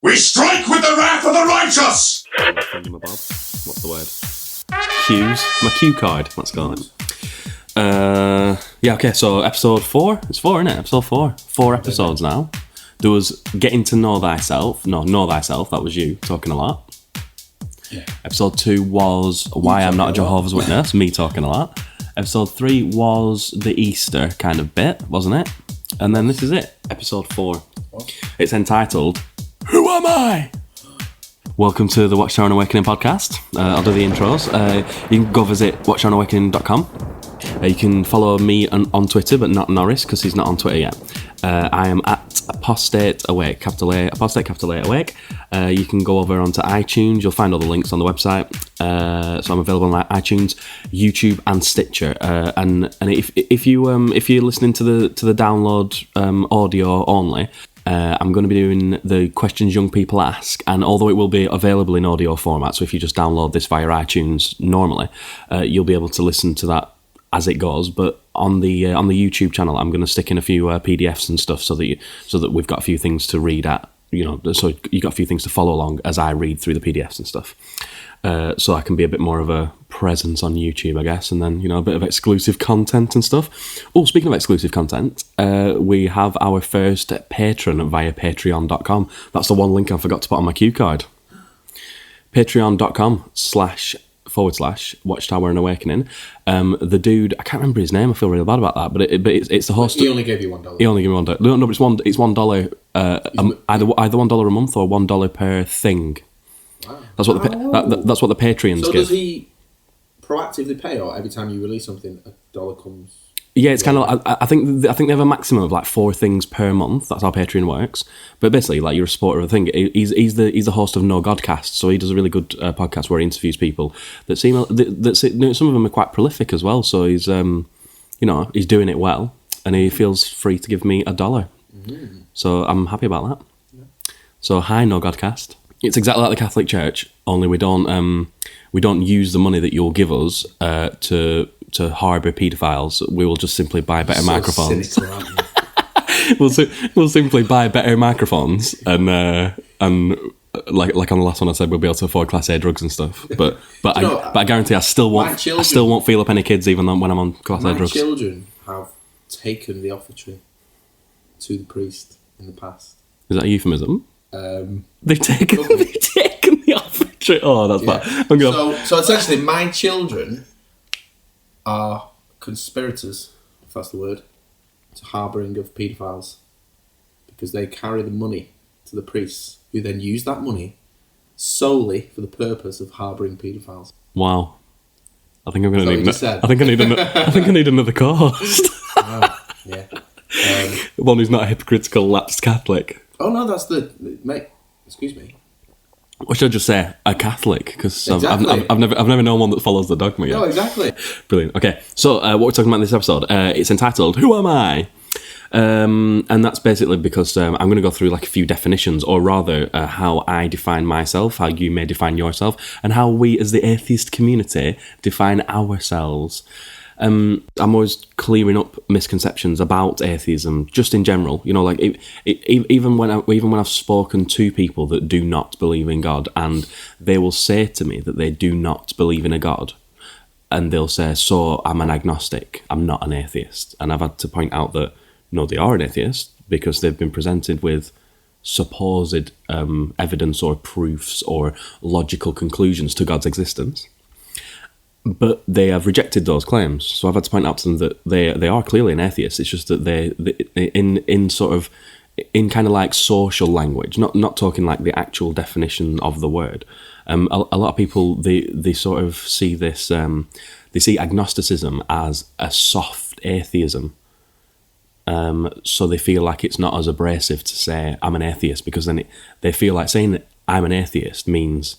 We strike with the wrath of the righteous! What's the word? Cues. My cue card, let's call it. Yeah, okay, so episode 4. It's 4, isn't it? Episode 4. 4 episodes now. There was Getting to Know Thyself. No, Know Thyself. That was you talking a lot. Yeah. Episode 2 was Why I'm Not a Jehovah's Witness. Me talking a lot. Episode 3 was the Easter kind of bit, wasn't it? And then this is it. Episode 4. What? It's entitled Who Am I? Welcome to the Watchtower and Awakening podcast. I'll do the intros. You can go visit watchtowerandawakening.com. You can follow me on Twitter, but not Norris, because he's not on Twitter yet. I am at Apostate Awake, capital A, Apostate, capital A, Awake. You can go over onto iTunes. You'll find all the links on the website. So I'm available on iTunes, YouTube, and Stitcher. And if you're listening to the download audio only, I'm going to be doing the questions young people ask, and although it will be available in audio format, so if you just download this via iTunes normally, you'll be able to listen to that as it goes. But on the YouTube channel, I'm going to stick in a few PDFs and stuff so that we've got a few things to read at, so you got a few things to follow along as I read through the PDFs and stuff. So I can be a bit more of a presence on YouTube, I guess, and then, a bit of exclusive content and stuff. Oh, speaking of exclusive content, we have our first patron via patreon.com. That's the one link I forgot to put on my cue card. patreon.com//Watchtower and Awakening. The dude, I can't remember his name, I feel really bad about that, but it's the host. He only gave you $1. He only gave me $1. No, but it's $1, either $1 a month or $1 per thing. Wow. That's what the Patreons so give. Does he proactively pay, or every time you release something, $1 comes? Yeah, it's kind of. I think they have a maximum of like 4 things per month. That's how Patreon works. But basically, like, you're a supporter of the thing. He's the host of No Godcast, so he does a really good podcast where he interviews people that seem some of them are quite prolific as well. So he's he's doing it well, and he feels free to give me $1. Mm. So I'm happy about that. Yeah. So hi, No Godcast. It's exactly like the Catholic Church, only we don't use the money that you'll give us to harbour paedophiles. We will just simply buy better microphones. Cynical, aren't you? we'll simply buy better microphones and like on the last one I said, we'll be able to afford Class A drugs and stuff. But I guarantee I still won't feel up any kids even when I'm on Class A drugs. My children have taken the offertory to the priest in the past. Is that a euphemism? They've taken the offertory. Oh, that's bad. So essentially, my children are conspirators, if that's the word, to harbouring of paedophiles, because they carry the money to the priests, who then use that money solely for the purpose of harbouring paedophiles. Wow. I think I'm going to need. I think I need another co-host. Oh, yeah. One who's not a hypocritical lapsed Catholic. Oh no, that's mate. Excuse me. Or should I just say a Catholic? Because exactly. I've never known one that follows the dogma yet. No, exactly. Brilliant. Okay, so what we're talking about in this episode, it's entitled "Who Am I?" And that's basically because I'm going to go through like a few definitions, or rather, how I define myself, how you may define yourself, and how we as the atheist community define ourselves. I'm always clearing up misconceptions about atheism, just in general. Like even when I've spoken to people that do not believe in God, and they will say to me that they do not believe in a God, and they'll say, "So I'm an agnostic. I'm not an atheist." And I've had to point out that no, they are an atheist because they've been presented with supposed evidence or proofs or logical conclusions to God's existence. But they have rejected those claims, so I've had to point out to them that they are clearly an atheist. It's just that they in kind of like social language, not talking like the actual definition of the word. A lot of people they sort of see this they see agnosticism as a soft atheism. So they feel like it's not as abrasive to say I'm an atheist, because then they feel like saying that I'm an atheist means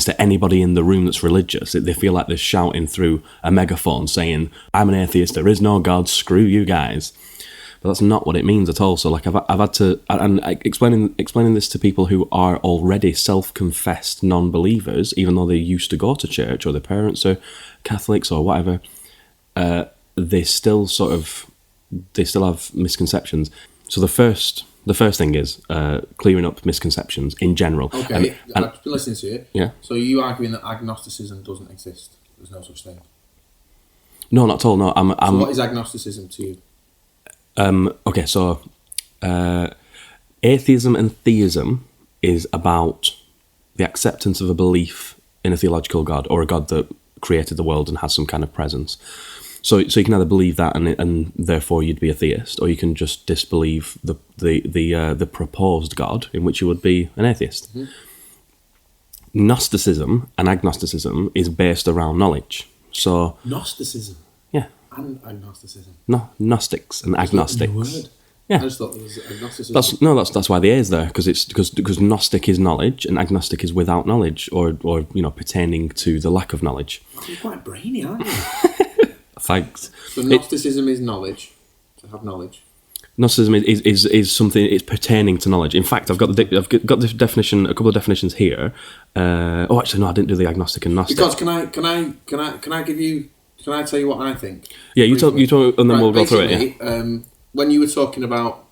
to anybody in the room that's religious. They feel like they're shouting through a megaphone saying, "I'm an atheist, there is no God, screw you guys." But that's not what it means at all. So like I've had to, and explaining this to people who are already self-confessed non-believers, even though they used to go to church, or their parents are Catholics or whatever, they still have misconceptions. So the first The first thing is clearing up misconceptions in general. Okay, I've been listening to you. Yeah. So you arguing that agnosticism doesn't exist? There's no such thing. No, not at all. No, So what is agnosticism to you? Okay, so atheism and theism is about the acceptance of a belief in a theological God or a God that created the world and has some kind of presence. So you can either believe that and therefore you'd be a theist, or you can just disbelieve the proposed God, in which you would be an atheist. Mm-hmm. Gnosticism and agnosticism is based around knowledge. So Gnosticism. Yeah. And agnosticism. No, Gnostics and agnostics. Word. Yeah. I just thought there was agnosticism. That's why the A is there, because Gnostic is knowledge and agnostic is without knowledge, or pertaining to the lack of knowledge. You're quite brainy, aren't you? Thanks. So Gnosticism is knowledge, to have knowledge. Gnosticism is something. It's pertaining to knowledge. In fact, I've got the definition, a couple of definitions here. Actually, no, I didn't do the agnostic and Gnostic. Because can I tell you what I think? Yeah, you talk, and then we'll go through it. Yeah. When you were talking about,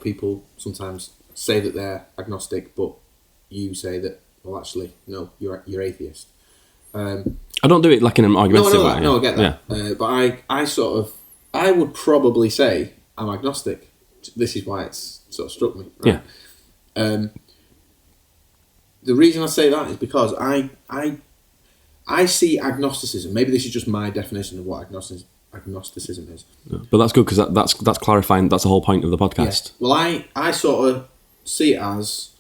people sometimes say that they're agnostic, but you say that, well, actually, no, you're atheist. I don't do it like in an argumentative way. No, I get that. Yeah. But I would probably say I'm agnostic. This is why it's sort of struck me. Right? Yeah. The reason I say that is because I see agnosticism. Maybe this is just my definition of what agnosticism is. Yeah. But that's good, because that's clarifying. That's the whole point of the podcast. Yeah. Well, I sort of see it as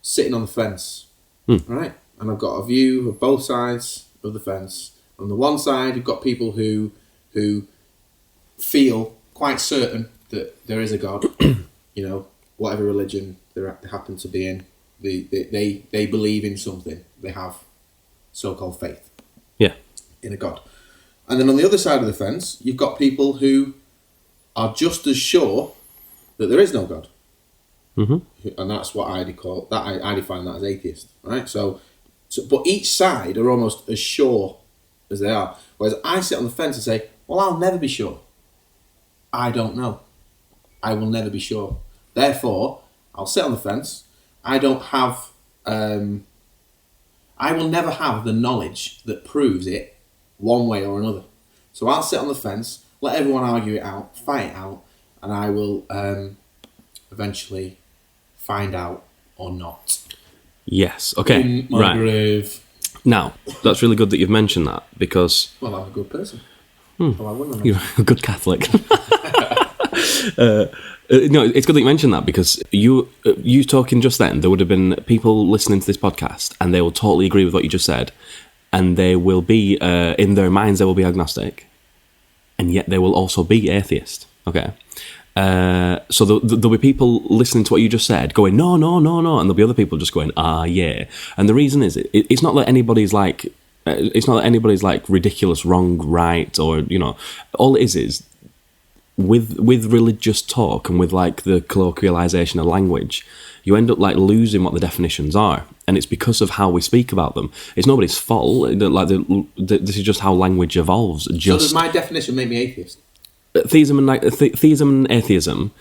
sitting on the fence, right? And I've got a view of both sides of the fence. On the one side, you've got people who feel quite certain that there is a God. Whatever religion they happen to be in, they believe in something. They have so-called faith. Yeah. In a God. And then on the other side of the fence, you've got people who are just as sure that there is no God. Mm-hmm. And that's what I define that as atheist, right? So, but each side are almost as sure as they are. Whereas I sit on the fence and say, well, I'll never be sure. I don't know. I will never be sure. Therefore, I'll sit on the fence. I don't have... I will never have the knowledge that proves it one way or another. So I'll sit on the fence, let everyone argue it out, fight it out, and I will eventually find out or not. Yes, okay. In my grave. Now, that's really good that you've mentioned that, because... Well, I'm a good person. You're a good Catholic. No, it's good that you mentioned that, because you talking just then, there would have been people listening to this podcast and they will totally agree with what you just said, and they will be, in their minds, they will be agnostic, and yet they will also be atheist. Okay? So there'll be people listening to what you just said going, no, and there'll be other people just going, yeah. And the reason is, it's not that anybody's like... It's not that anybody's like ridiculous, wrong, right, or all it is with religious talk and with like the colloquialization of language, you end up like losing what the definitions are, and it's because of how we speak about them. It's nobody's fault. Like this is just how language evolves. So does my definition make me atheist? Theism and atheism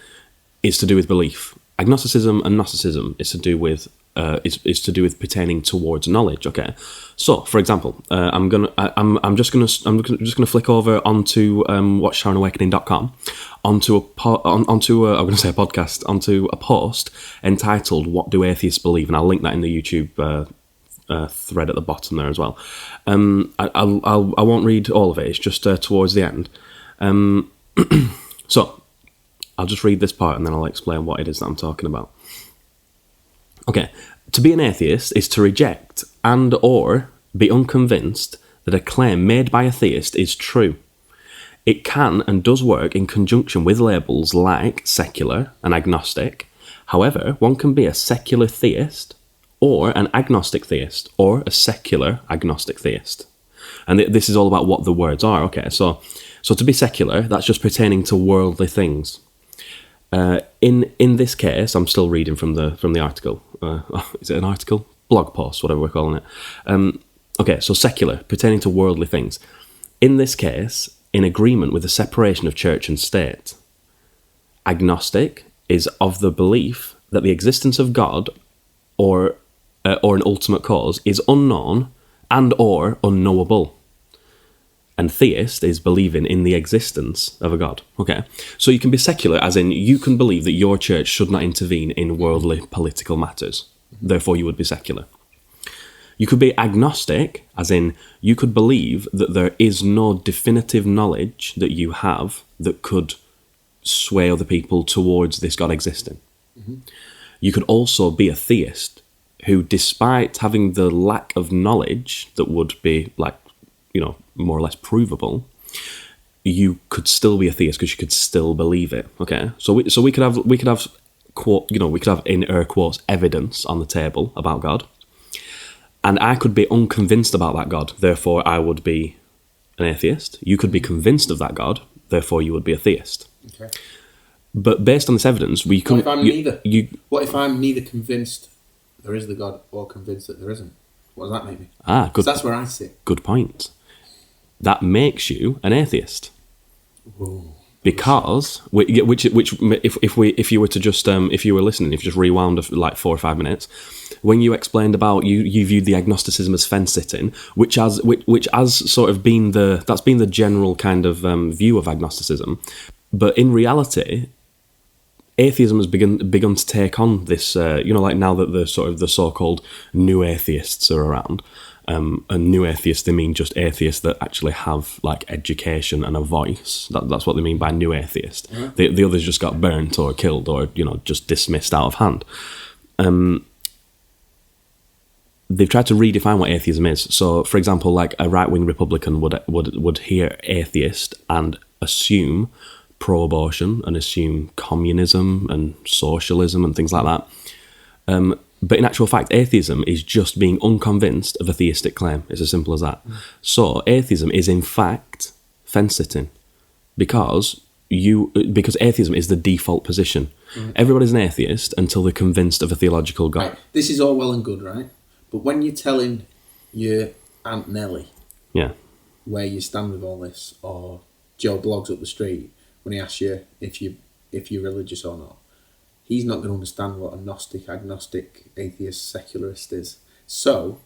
is to do with belief. Agnosticism and Gnosticism is to do with pertaining towards knowledge. Okay, so for example, I'm just gonna flick over onto watchtoweranawakening.com onto a podcast, onto a post entitled "What Do Atheists Believe?" and I'll link that in the YouTube thread at the bottom there as well. I won't read all of it. It's just towards the end. So I'll just read this part and then I'll explain what it is that I'm talking about. Okay, to be an atheist is to reject and or be unconvinced that a claim made by a theist is true. It can and does work in conjunction with labels like secular and agnostic. However, one can be a secular theist or an agnostic theist or a secular agnostic theist. And this is all about what the words are. Okay, so to be secular, that's just pertaining to worldly things. In this case, I'm still reading from the article. Is it an article? Blog post, whatever we're calling it. Okay, so secular, pertaining to worldly things. In this case, in agreement with the separation of church and state. Agnostic is of the belief that the existence of God or an ultimate cause is unknown and or unknowable. And theist is believing in the existence of a God. Okay, so you can be secular, as in you can believe that your church should not intervene in worldly political matters. Therefore, you would be secular. You could be agnostic, as in you could believe that there is no definitive knowledge that you have that could sway other people towards this God existing. You could also be a theist who, despite having the lack of knowledge that would be like, more or less provable, you could still be a theist because you could still believe it. Okay, so we could have quote, we could have in air quotes evidence on the table about God, and I could be unconvinced about that God. Therefore, I would be an atheist. You could be convinced of that God. Therefore, you would be a theist. Okay. But based on this evidence, we could. What if I'm neither? What if I'm neither convinced there is the God or convinced that there isn't? What does that make me? Good. That's where I sit. Good point. That makes you an atheist. Whoa. Because if you were to just if you were listening, if you just rewound like 4 or 5 minutes, when you explained about you viewed the agnosticism as fence sitting, which has sort of been that's been the general kind of view of agnosticism, but in reality, atheism has begun to take on this. Like now that the so-called new atheists are around. And new atheists, they mean just atheists that actually have like education and a voice. That's what they mean by new atheist. Mm-hmm. The others just got burnt or killed or just dismissed out of hand. They've tried to redefine what atheism is. So, for example, like a right-wing Republican would hear atheist and assume pro-abortion and assume communism and socialism and things like that. But in actual fact, atheism is just being unconvinced of a theistic claim. It's as simple as that. So atheism is in fact fence-sitting because atheism is the default position. Everybody's an atheist until they're convinced of a theological God. Right. This is all well and good, right? But when you're telling your Aunt Nellie where you stand with all this, or Joe Bloggs up the street when he asks you if you're religious or not, he's not going to understand what a Gnostic, agnostic, atheist, secularist is. So,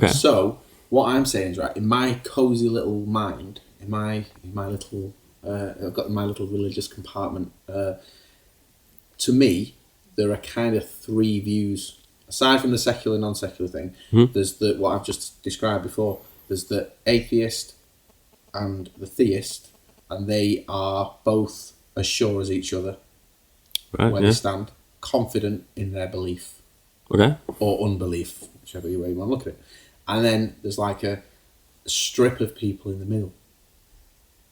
So what I'm saying is, right, in my cozy little mind, in my little, I've got my little religious compartment. To me, there are kind of 3 views aside from the secular, non-secular thing. There's what I've just described before. There's the atheist and the theist, and they are both as sure as each other. Right, where they stand, confident in their belief, or unbelief, whichever way you want to look at it. And then there's like a strip of people in the middle.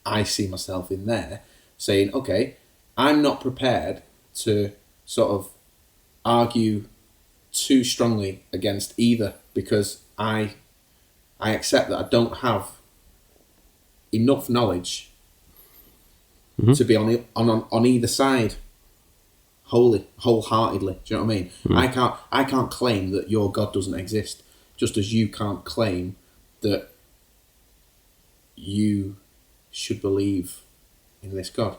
I see myself in there, saying, "Okay, I'm not prepared to sort of argue too strongly against either because I accept that I don't have enough knowledge to be on either side." Wholeheartedly. Do you know what I mean? I can't claim that your God doesn't exist, just as you can't claim that you should believe in this God.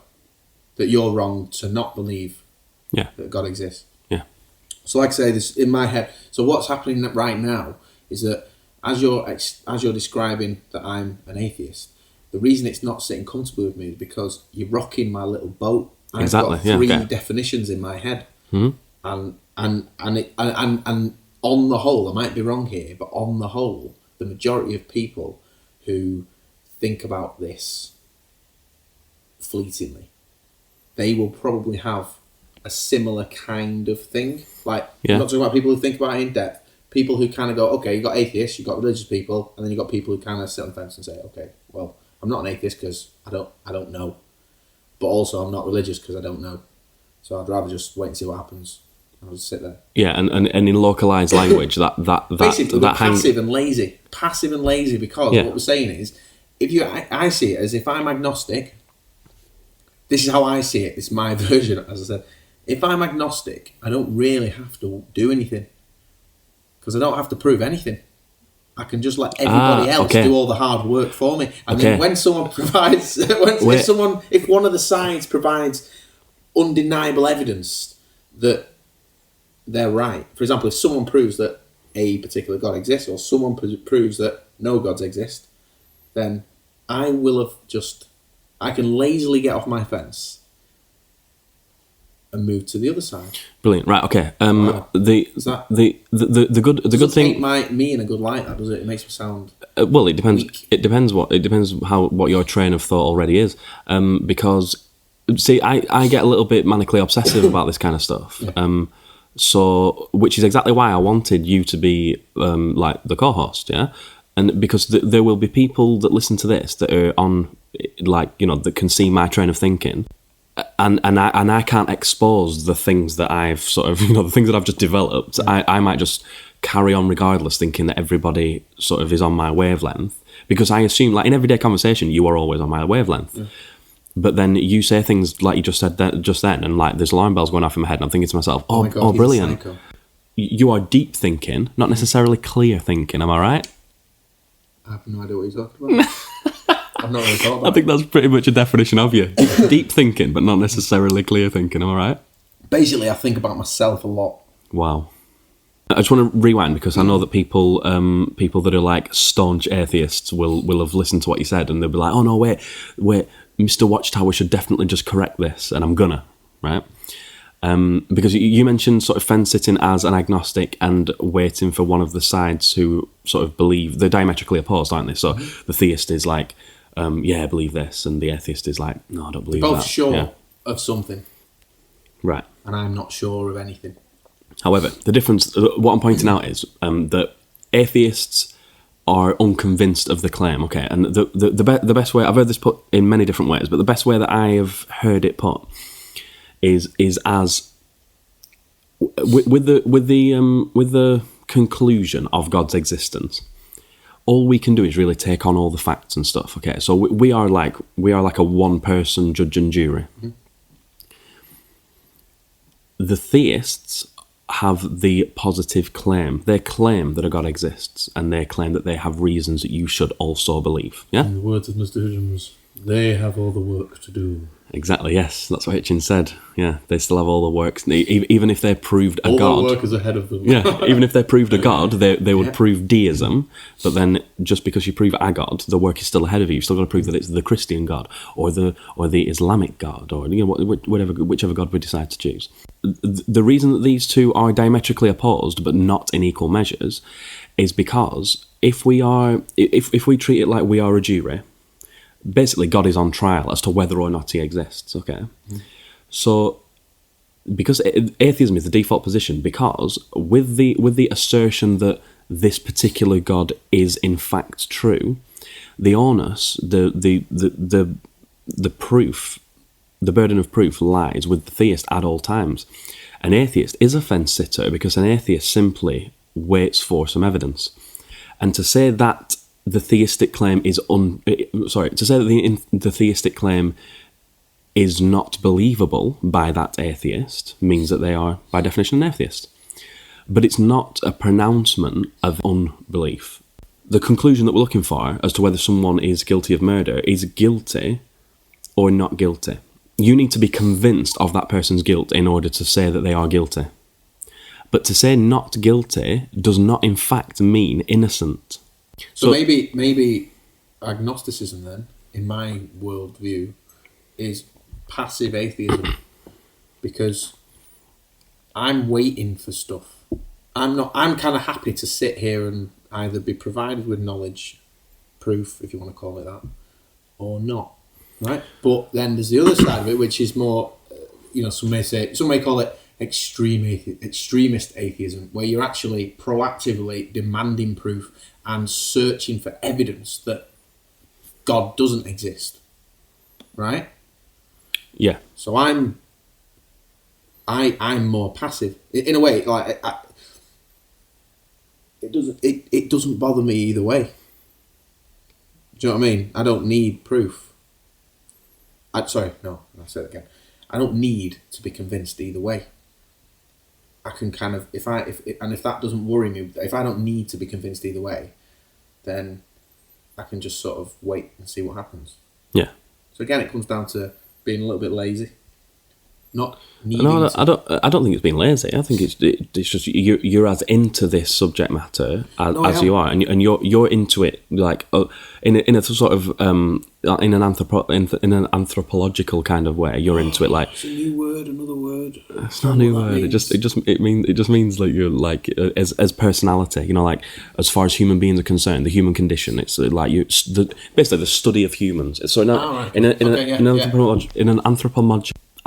That you're wrong to not believe that God exists. Yeah. So like I say, this in my head. So what's happening right now is that as you're describing that I'm an atheist, the reason it's not sitting comfortably with me is because you're rocking my little boat. I've got 3 definitions in my head, and on the whole, I might be wrong here, but on the whole, the majority of people who think about this fleetingly, they will probably have a similar kind of thing. Like, I'm not talking about people who think about it in depth. People who kind of go, okay, you got atheists, you got religious people, and then you got people who kind of sit on the fence and say, okay, well, I'm not an atheist because I don't know. But also, I'm not religious because I don't know. So I'd rather just wait and see what happens. I'll just sit there. Yeah, and in localized language, basically passive and lazy. Passive and lazy because what we're saying is, I see it as if I'm agnostic. This is how I see it. It's my version, as I said. If I'm agnostic, I don't really have to do anything because I don't have to prove anything. I can just let everybody else do all the hard work for me. And then when someone provides, if one of the sides provides undeniable evidence that they're right. For example, if someone proves that a particular God exists, or someone proves that no gods exist, then I can lazily get off my fence and move to the other side. Brilliant. Right. Okay. Wow. The good thing. Paint me in a good light. That does it? It makes me sound. Well, it depends. weak. It depends what your train of thought already is. Because see, I get a little bit manically obsessive about this kind of stuff. Yeah. So, which is exactly why I wanted you to be like the co-host, yeah. And because there will be people that listen to this that are on, like, you know, that can see my train of thinking, and I can't expose the things that I've sort of, you know, the things that I've just developed. I might just carry on regardless, thinking that everybody sort of is on my wavelength, because I assume, like, in everyday conversation, you are always on my wavelength. Yeah. But then you say things like you just said just then, and like there's alarm bells going off in my head, and I'm thinking to myself, oh my God, brilliant. You are deep thinking, not necessarily clear thinking, am I right? I have no idea what you're talking about. I've not really thought about it. I think that's pretty much a definition of you. Deep thinking, but not necessarily clear thinking, am I right? Basically, I think about myself a lot. Wow. I just want to rewind, because I know that people that are like staunch atheists will have listened to what you said, and they'll be like, oh no, wait, Mr. Watchtower should definitely just correct this, and I'm gonna, right? Because you mentioned sort of fence sitting as an agnostic and waiting for one of the sides who sort of believe, they're diametrically opposed, aren't they? So the theist is like, yeah, I believe this, and the atheist is like, no, I don't believe that. Both sure of something. Right. And I'm not sure of anything. However, the difference, what I'm pointing out is that atheists are unconvinced of the claim, okay? And the best way, I've heard this put in many different ways, but the best way that I have heard it put is as with the conclusion of God's existence, all we can do is really take on all the facts and stuff, okay? So we are like a one-person judge and jury. Mm-hmm. The theists have the positive claim. They claim that a God exists, and they claim that they have reasons that you should also believe. Yeah? In the words of Mr. Hitchens, they have all the work to do. Exactly, yes. That's what Hitchens said. Yeah, they still have all the work. Even if they proved a God... All the work is ahead of them. Yeah, even if they proved a God, they would prove deism, but then just because you prove a God, the work is still ahead of you. You've still got to prove that it's the Christian God, or the Islamic God, or whichever God we decide to choose. The reason that these two are diametrically opposed, but not in equal measures, is because if we treat it like we are a jury, basically God is on trial as to whether or not he exists, okay? So, because atheism is the default position, because with the assertion that this particular God is in fact true, the onus, the proof, the burden of proof lies with the theist at all times. An atheist is a fence sitter because an atheist simply waits for some evidence. And to say that the theistic claim is the theistic claim is not believable by that atheist means that they are, by definition, an atheist. But it's not a pronouncement of unbelief. The conclusion that we're looking for as to whether someone is guilty of murder is guilty or not guilty. You need to be convinced of that person's guilt in order to say that they are guilty. But to say not guilty does not in fact mean innocent. So maybe agnosticism then, in my worldview, is passive atheism, because I'm waiting for stuff. I'm kind of happy to sit here and either be provided with knowledge, proof, if you want to call it that, or not, right? But then there's the other side of it, which is more, some may call it extremist atheism, where you're actually proactively demanding proof and searching for evidence that God doesn't exist, right? Yeah. So I'm more passive in a way. Like it doesn't bother me either way. Do you know what I mean? I don't need proof. I'll say it again. I don't need to be convinced either way. I can kind of, if that doesn't worry me, if I don't need to be convinced either way, then I can just sort of wait and see what happens. Yeah. So again, it comes down to being a little bit lazy. not needing No, to. I don't think it's being lazy. I think it's just you're as into this subject matter as you are, and you're into it like in a sort of in an anthropological kind of way. You're into it like It's a new word, another word. it's not a new word. It just means like you're like as personality. You know, like as far as human beings are concerned, the human condition. It's like basically the study of humans. So in an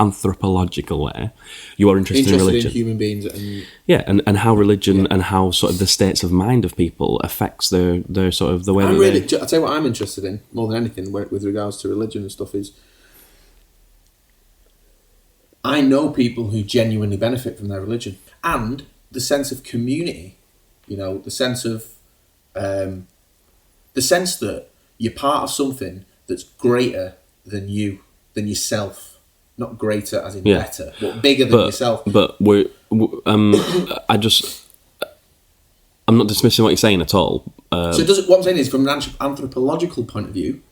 anthropological way, you are interested in religion, in human beings, and and how religion and how sort of the states of mind of people affects their sort of the way. I'll tell you what I'm interested in more than anything with regards to religion and stuff is I know people who genuinely benefit from their religion and the sense of community. You know, the sense that you're part of something that's greater than yourself. Not greater as in better, but bigger than yourself. But I'm not dismissing what you're saying at all. So what I'm saying is, from an anthropological point of view,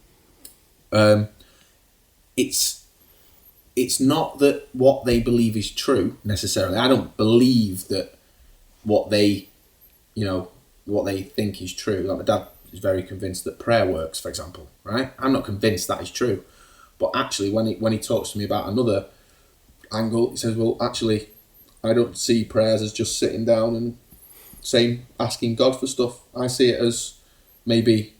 it's not that what they believe is true necessarily. I don't believe that what they think is true. Like my dad is very convinced that prayer works, for example. Right? I'm not convinced that is true. But actually, when he talks to me about another angle, he says, well, actually, I don't see prayers as just sitting down and asking God for stuff. I see it as maybe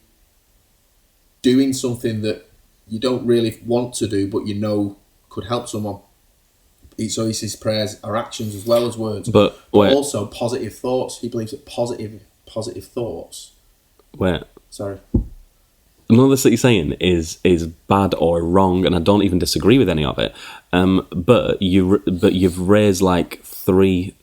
doing something that you don't really want to do, but you know could help someone. So he says prayers are actions as well as words, but also positive thoughts. He believes that positive thoughts. Sorry. None of this that you're saying is bad or wrong, and I don't even disagree with any of it. But you've raised like 3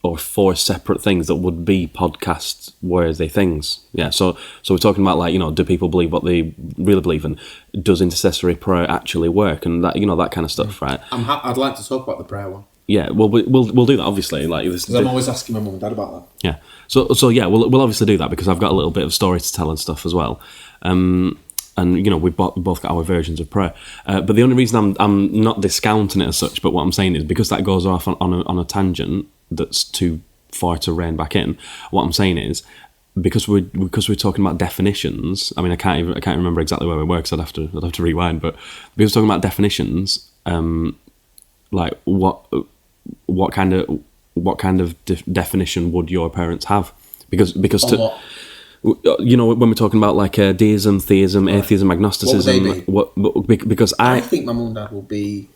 or 4 separate things that would be podcast worthy things. Yeah. So we're talking about like, you know, do people believe what they really believe, and does intercessory prayer actually work, and that, you know, that kind of stuff, right? I'd like to talk about the prayer one. Yeah. Well, we'll do that obviously. Like, because I'm always asking my mum and dad about that. Yeah. So yeah, we'll obviously do that because I've got a little bit of story to tell and stuff as well. And you know, we've both got our versions of prayer. But the only reason I'm not discounting it as such, but what I'm saying is because that goes off on a tangent that's too far to rein back in. What I'm saying is because we're talking about definitions. I mean, I can't remember exactly where we were because I'd have to rewind. But because we're talking about definitions, like what kind of definition would your parents have? Because you know, when we're talking about like deism, theism, atheism, agnosticism, what would they be? Because I think my mum and dad will be.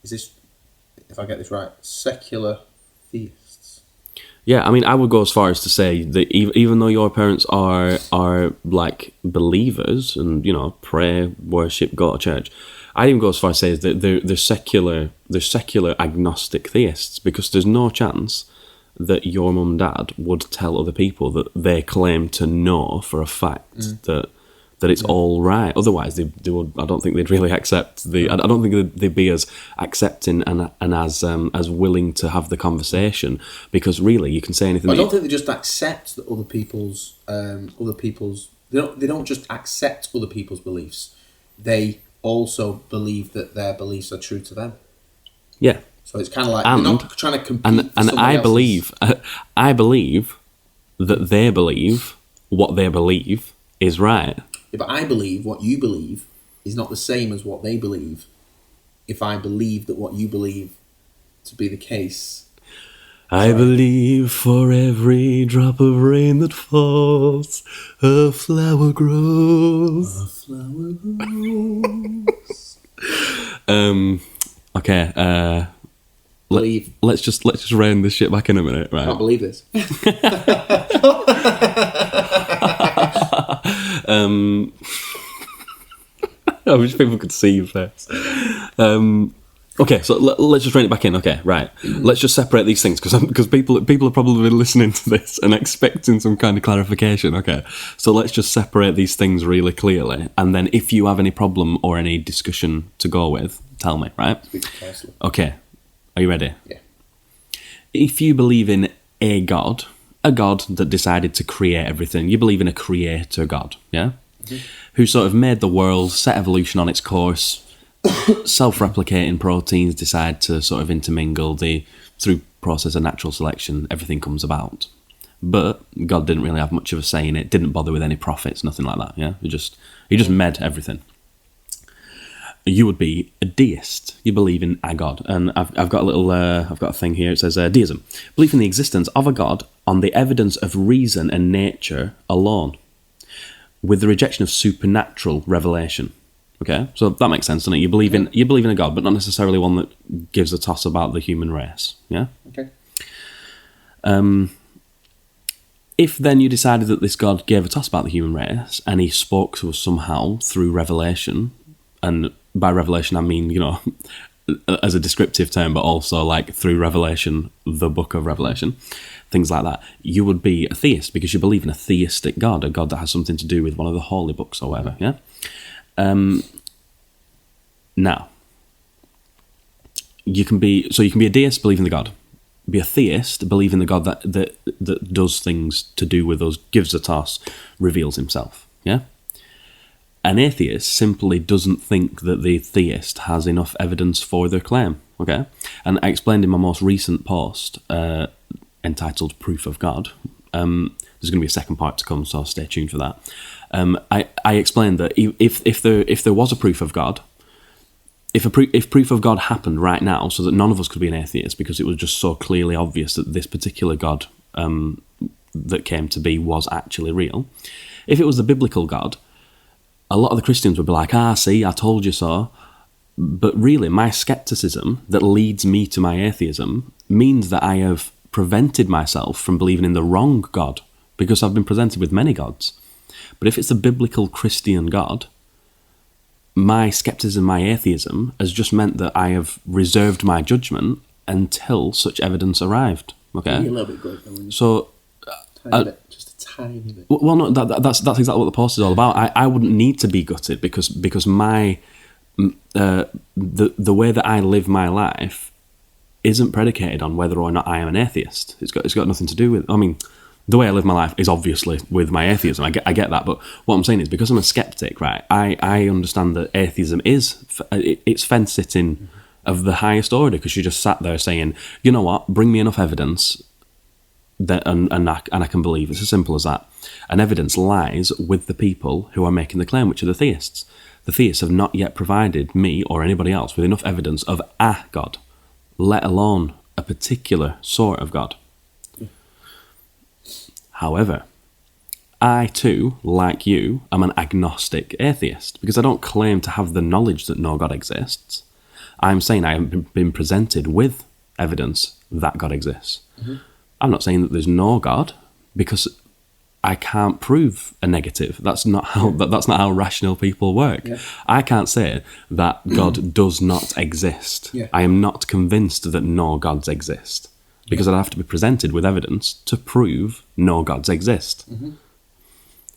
Is this, if I get this right, secular theists? Yeah, I mean, I would go as far as to say that even though your parents are like believers and, you know, pray, worship, go to church, I'd even go as far as to say that they're secular agnostic theists, because there's no chance that your mum and dad would tell other people that they claim to know for a fact that it's all right. Otherwise, they would. I don't think they'd really accept I don't think they'd be as accepting and as willing to have the conversation, because really you can say anything. I don't think they just accept that other people's. They don't just accept other people's beliefs. They also believe that their beliefs are true to them. Yeah. So it's kind of like they're not trying to compete. And I believe that they believe what they believe is right. Yeah, but I believe what you believe is not the same as what they believe. If I believe that what you believe to be the case. I believe for every drop of rain that falls, a flower grows. A flower grows. Okay. Let's just rein this shit back in a minute, right? I can't believe this. I wish people could see your face. Okay, so let's just rein it back in. Okay, right. Let's just separate these things because people have probably been listening to this and expecting some kind of clarification. Okay, so let's just separate these things really clearly, and then if you have any problem or any discussion to go with, tell me. Right? Okay. Are you ready? Yeah. If you believe in a God that decided to create everything, you believe in a creator God, yeah? Mm-hmm. Who sort of made the world, set evolution on its course, self-replicating proteins decide to sort of intermingle. Through process of natural selection, everything comes about. But God didn't really have much of a say in it. Didn't bother with any prophets, nothing like that. Yeah, he just made everything. You would be a deist. You believe in a God, and I've got a little I've got a thing here. It says deism: belief in the existence of a God on the evidence of reason and nature alone, with the rejection of supernatural revelation. Okay, so that makes sense, doesn't it? You believe in a God, but not necessarily one that gives a toss about the human race. Yeah. Okay. If then you decided that this God gave a toss about the human race and he spoke to us somehow through revelation, and by revelation I mean, as a descriptive term, but also like through revelation, the book of Revelation, things like that, you would be a theist because you believe in a theistic God, a God that has something to do with one of the holy books or whatever, yeah? Now, you can be a deist, believe in the God. Be a theist, believe in the God that does things to do with us, gives a toss, reveals himself. Yeah? An atheist simply doesn't think that the theist has enough evidence for their claim. Okay? And I explained in my most recent post, entitled Proof of God, there's going to be a second part to come, so stay tuned for that. I explained that if there was a proof of God, if proof of God happened right now, so that none of us could be an atheist because it was just so clearly obvious that this particular God that came to be was actually real, if it was the biblical God, a lot of the Christians would be like, see, I told you so. But really, my skepticism that leads me to my atheism means that I have prevented myself from believing in the wrong God because I've been presented with many gods. But if it's the biblical Christian God, my skepticism, my atheism, has just meant that I have reserved my judgment until such evidence arrived. Okay? You're a little bit good, though, so, tiny bit, just a tiny bit. Well, no, that's exactly what the post is all about. I wouldn't need to be gutted because my the way that I live my life isn't predicated on whether or not I am an atheist. It's got nothing to do with. I mean, the way I live my life is obviously with my atheism. I get that, but what I'm saying is because I'm a skeptic, right? I understand that atheism it's fence sitting of the highest order because you just sat there saying, you know what, bring me enough evidence that and I can believe. It's as simple as that. And evidence lies with the people who are making the claim, which are the theists. The theists have not yet provided me or anybody else with enough evidence of a God, let alone a particular sort of God. However, I too, like you, am an agnostic atheist because I don't claim to have the knowledge that no God exists. I'm saying I have been presented with evidence that God exists. Mm-hmm. I'm not saying that there's no God because I can't prove a negative. That's not how rational people work. Yeah. I can't say that God does not exist. Yeah. I am not convinced that no gods exist. Because I'd have to be presented with evidence to prove no gods exist. Mm-hmm.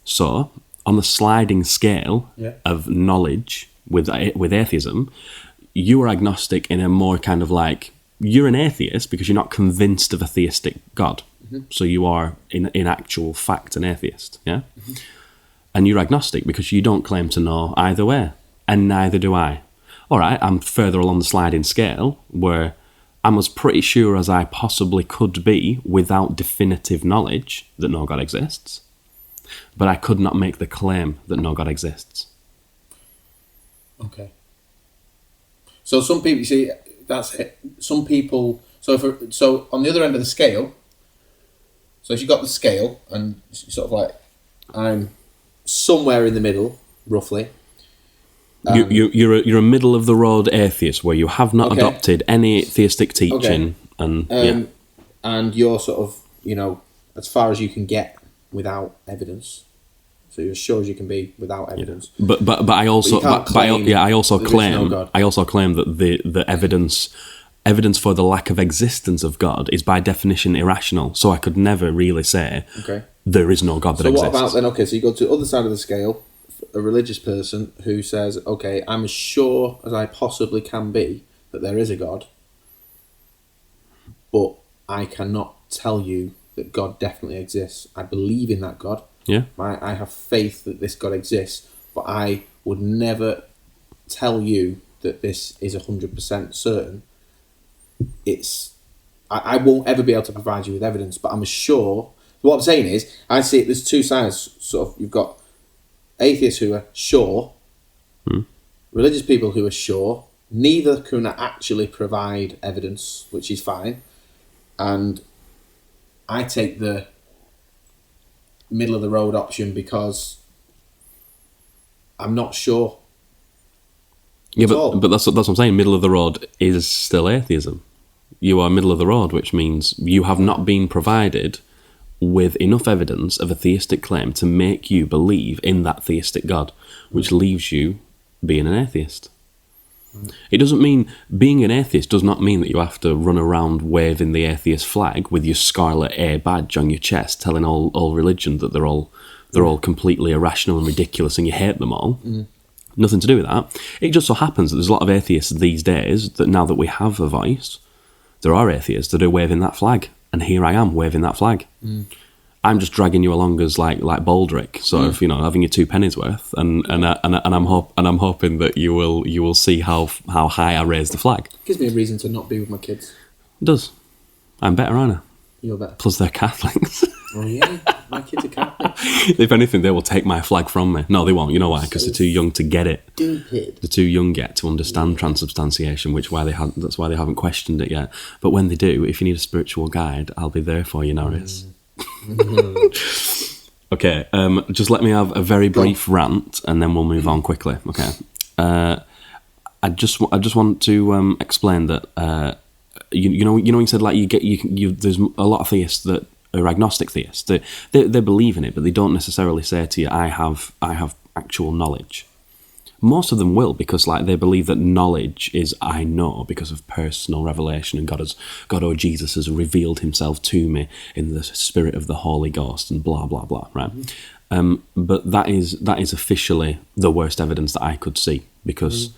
So, on the sliding scale of knowledge with atheism, you are agnostic in a more kind of like, you're an atheist because you're not convinced of a theistic God. Mm-hmm. So you are, in actual fact, an atheist. Yeah? Mm-hmm. And you're agnostic because you don't claim to know either way. And neither do I. All right, I'm further along the sliding scale where I'm as pretty sure as I possibly could be without definitive knowledge that no God exists, but I could not make the claim that no God exists. Okay. So some people, you see, that's it. Some people, so on the other end of the scale, so if you've got the scale and sort of like, I'm somewhere in the middle, roughly. You're a middle of the road atheist where you have not adopted any theistic teaching, and you're sort of as far as you can get without evidence. So you're as sure as you can be without evidence. But I also claim that the evidence for the lack of existence of God is by definition irrational. So I could never really say there is no God that exists. So what about then? So you go to the other side of the scale. A religious person who says, okay, I'm as sure as I possibly can be that there is a God, but I cannot tell you that God definitely exists. I believe in that God. Yeah. I have faith that this God exists, but I would never tell you that this is 100% certain, I won't ever be able to provide you with evidence, but I'm sure. What I'm saying is, I see it. There's two sides. Sort of, you've got atheists who are sure, religious people who are sure. Neither can actually provide evidence, which is fine. And I take the middle of the road option because I'm not sure. Yeah, but that's what I'm saying. Middle of the road is still atheism. You are middle of the road, which means you have not been provided with enough evidence of a theistic claim to make you believe in that theistic God, which leaves you being an atheist. It doesn't mean being an atheist does not mean that you have to run around waving the atheist flag with your scarlet A badge on your chest, telling all religion that they're all completely irrational and ridiculous, and you hate them all. Nothing to do with that. It just so happens that there's a lot of atheists these days that now that we have a voice, there are atheists that are waving that flag, and here I am waving that flag. I'm just dragging you along as like Baldrick, sort of, having your 2 pennies worth, and I'm hoping that you will see how high I raise the flag. Gives me a reason to not be with my kids. It does. I'm better, aren't I? You're better. Plus they're Catholics. Oh yeah, my kids are Catholic. If anything, they will take my flag from me. No, they won't. You know why? Because they're too young to get it. Stupid. They're too young yet to understand transubstantiation, that's why they haven't questioned it yet. But when they do, if you need a spiritual guide, I'll be there for you, Norris. Okay, just let me have a very brief rant, and then we'll move on quickly. Okay, I just want to explain that you know you said like there's a lot of theists that are agnostic theists. They believe in it, but they don't necessarily say to you, I have actual knowledge. Most of them will, because like they believe that knowledge is I know because of personal revelation, and God or Jesus has revealed himself to me in the spirit of the Holy Ghost, and blah blah blah, right? But that is officially the worst evidence that I could see, because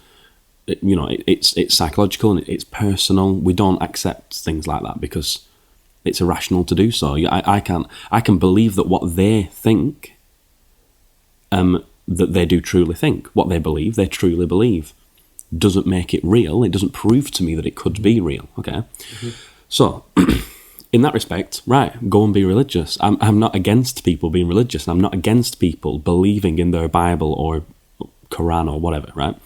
it's psychological and it's personal. We don't accept things like that because it's irrational to do so. I can believe that what they think, that they do truly think. What they believe, they truly believe. Doesn't make it real. It doesn't prove to me that it could be real. Okay? So, in that respect, right, go and be religious. I'm not against people being religious, and I'm not against people believing in their Bible or Quran or whatever, right?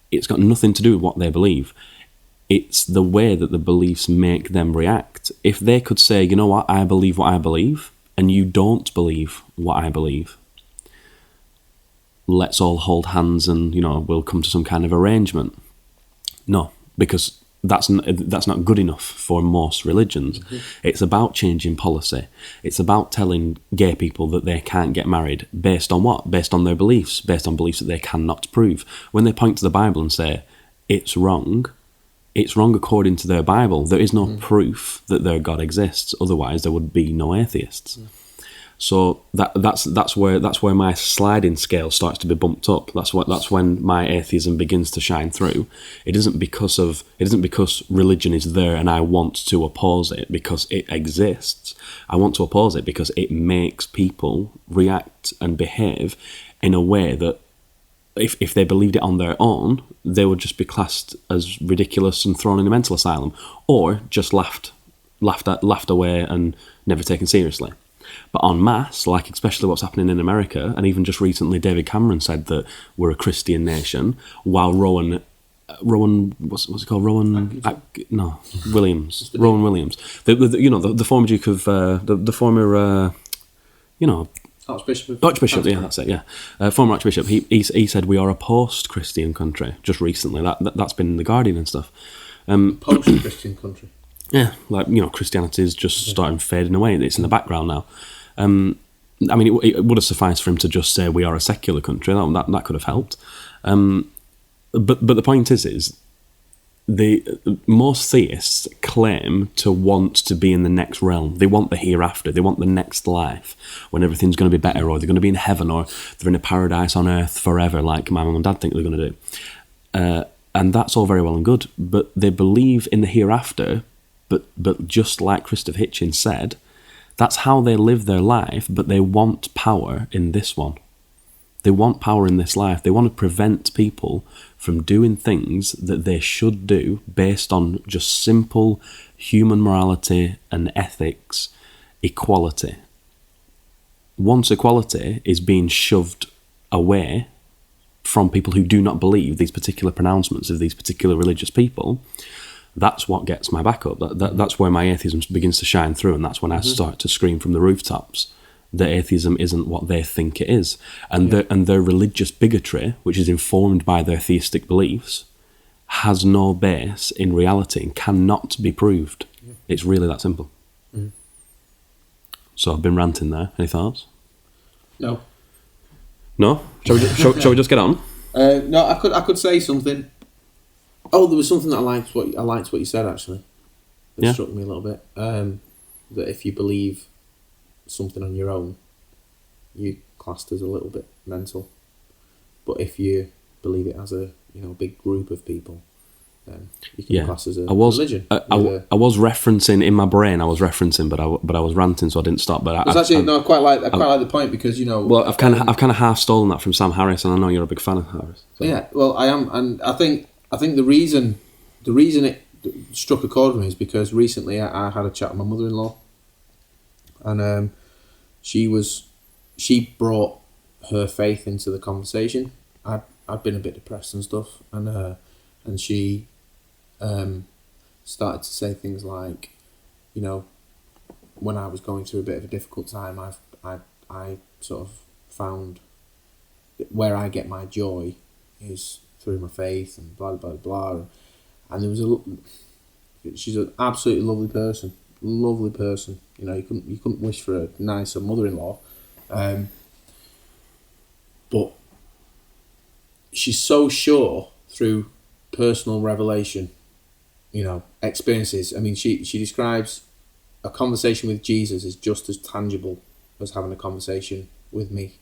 It's got nothing to do with what they believe. It's the way that the beliefs make them react. If they could say, you know what I believe, and you don't believe what I believe, let's all hold hands and, we'll come to some kind of arrangement. No, because that's not good enough for most religions. It's about changing policy. It's about telling gay people that they can't get married based on what? Based on their beliefs, based on beliefs that they cannot prove. When they point to the Bible and say, it's wrong according to their Bible. There is no proof that their God exists. Otherwise, there would be no atheists. So that's where my sliding scale starts to be bumped up. That's when my atheism begins to shine through. It isn't because religion is there and I want to oppose it because it exists. I want to oppose it because it makes people react and behave in a way that if they believed it on their own, they would just be classed as ridiculous and thrown in a mental asylum, or just laughed away and never taken seriously. But en masse, like especially what's happening in America, and even just recently David Cameron said that we're a Christian nation, while Rowan what's it called? Rowan Williams. Rowan Williams. The former Duke of the former Archbishop, yeah, that's it, yeah. Former Archbishop, he said we are a post-Christian country, just recently. That's been in The Guardian and stuff. Post-Christian country. Yeah, Christianity is just starting fading away. It's in the background now. It would have sufficed for him to just say we are a secular country. That could have helped. But the point is most theists claim to want to be in the next realm. They want the hereafter. They want the next life when everything's going to be better, or they're going to be in heaven, or they're in a paradise on earth forever, like my mum and dad think they're going to do. And that's all very well and good, but they believe in the hereafter. But just like Christopher Hitchens said, that's how they live their life, but they want power in this one. They want power in this life. They want to prevent people from doing things that they should do based on just simple human morality and ethics, equality. Once equality is being shoved away from people who do not believe these particular pronouncements of these particular religious people, that's what gets my back up. That's where my atheism begins to shine through, and that's when I start to scream from the rooftops that atheism isn't what they think it is. And their religious bigotry, which is informed by their theistic beliefs, has no base in reality and cannot be proved. Yeah. It's really that simple. Mm. So I've been ranting there. Any thoughts? No. No? Shall we just get on? No, I could say something. Oh, there was something that I liked what you said, actually. It struck me a little bit. That if you believe something on your own, you're classed as a little bit mental. But if you believe it as a big group of people, then you can be classed as a religion. I was referencing in my brain. But I was ranting, so I didn't stop. But I quite like the point because Well, I've kind of half stolen that from Sam Harris, and I know you're a big fan of Harris. So. Yeah, well, I am, and I think the reason it struck a chord with me is because recently I had a chat with my mother-in-law, and she brought her faith into the conversation. I'd been a bit depressed and stuff, and she started to say things like, when I was going through a bit of a difficult time, I sort of found that where I get my joy is through my faith and blah blah blah. And there was she's an absolutely lovely person. You couldn't wish for a nicer mother-in-law, but she's so sure through personal revelation, experiences. I mean, she describes a conversation with Jesus as just as tangible as having a conversation with me.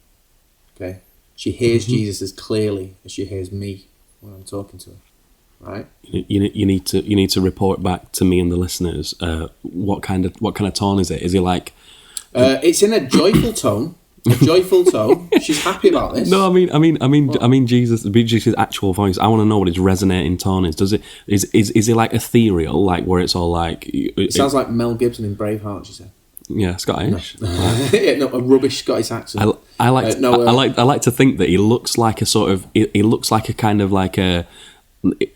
Okay, she hears Jesus as clearly as she hears me when I'm talking to her. Right. You need to report back to me and the listeners. What kind of tone is it? Is he like? It's in a joyful tone. A joyful tone. She's happy about this. No, I mean Jesus' actual voice. I want to know what his resonating tone is. Does it is it like ethereal, like where it's all like? It sounds like Mel Gibson in Braveheart. She said. Yeah, Scottish. No. A rubbish Scottish accent. I like to think that he looks like a sort of. He looks like a kind of like a.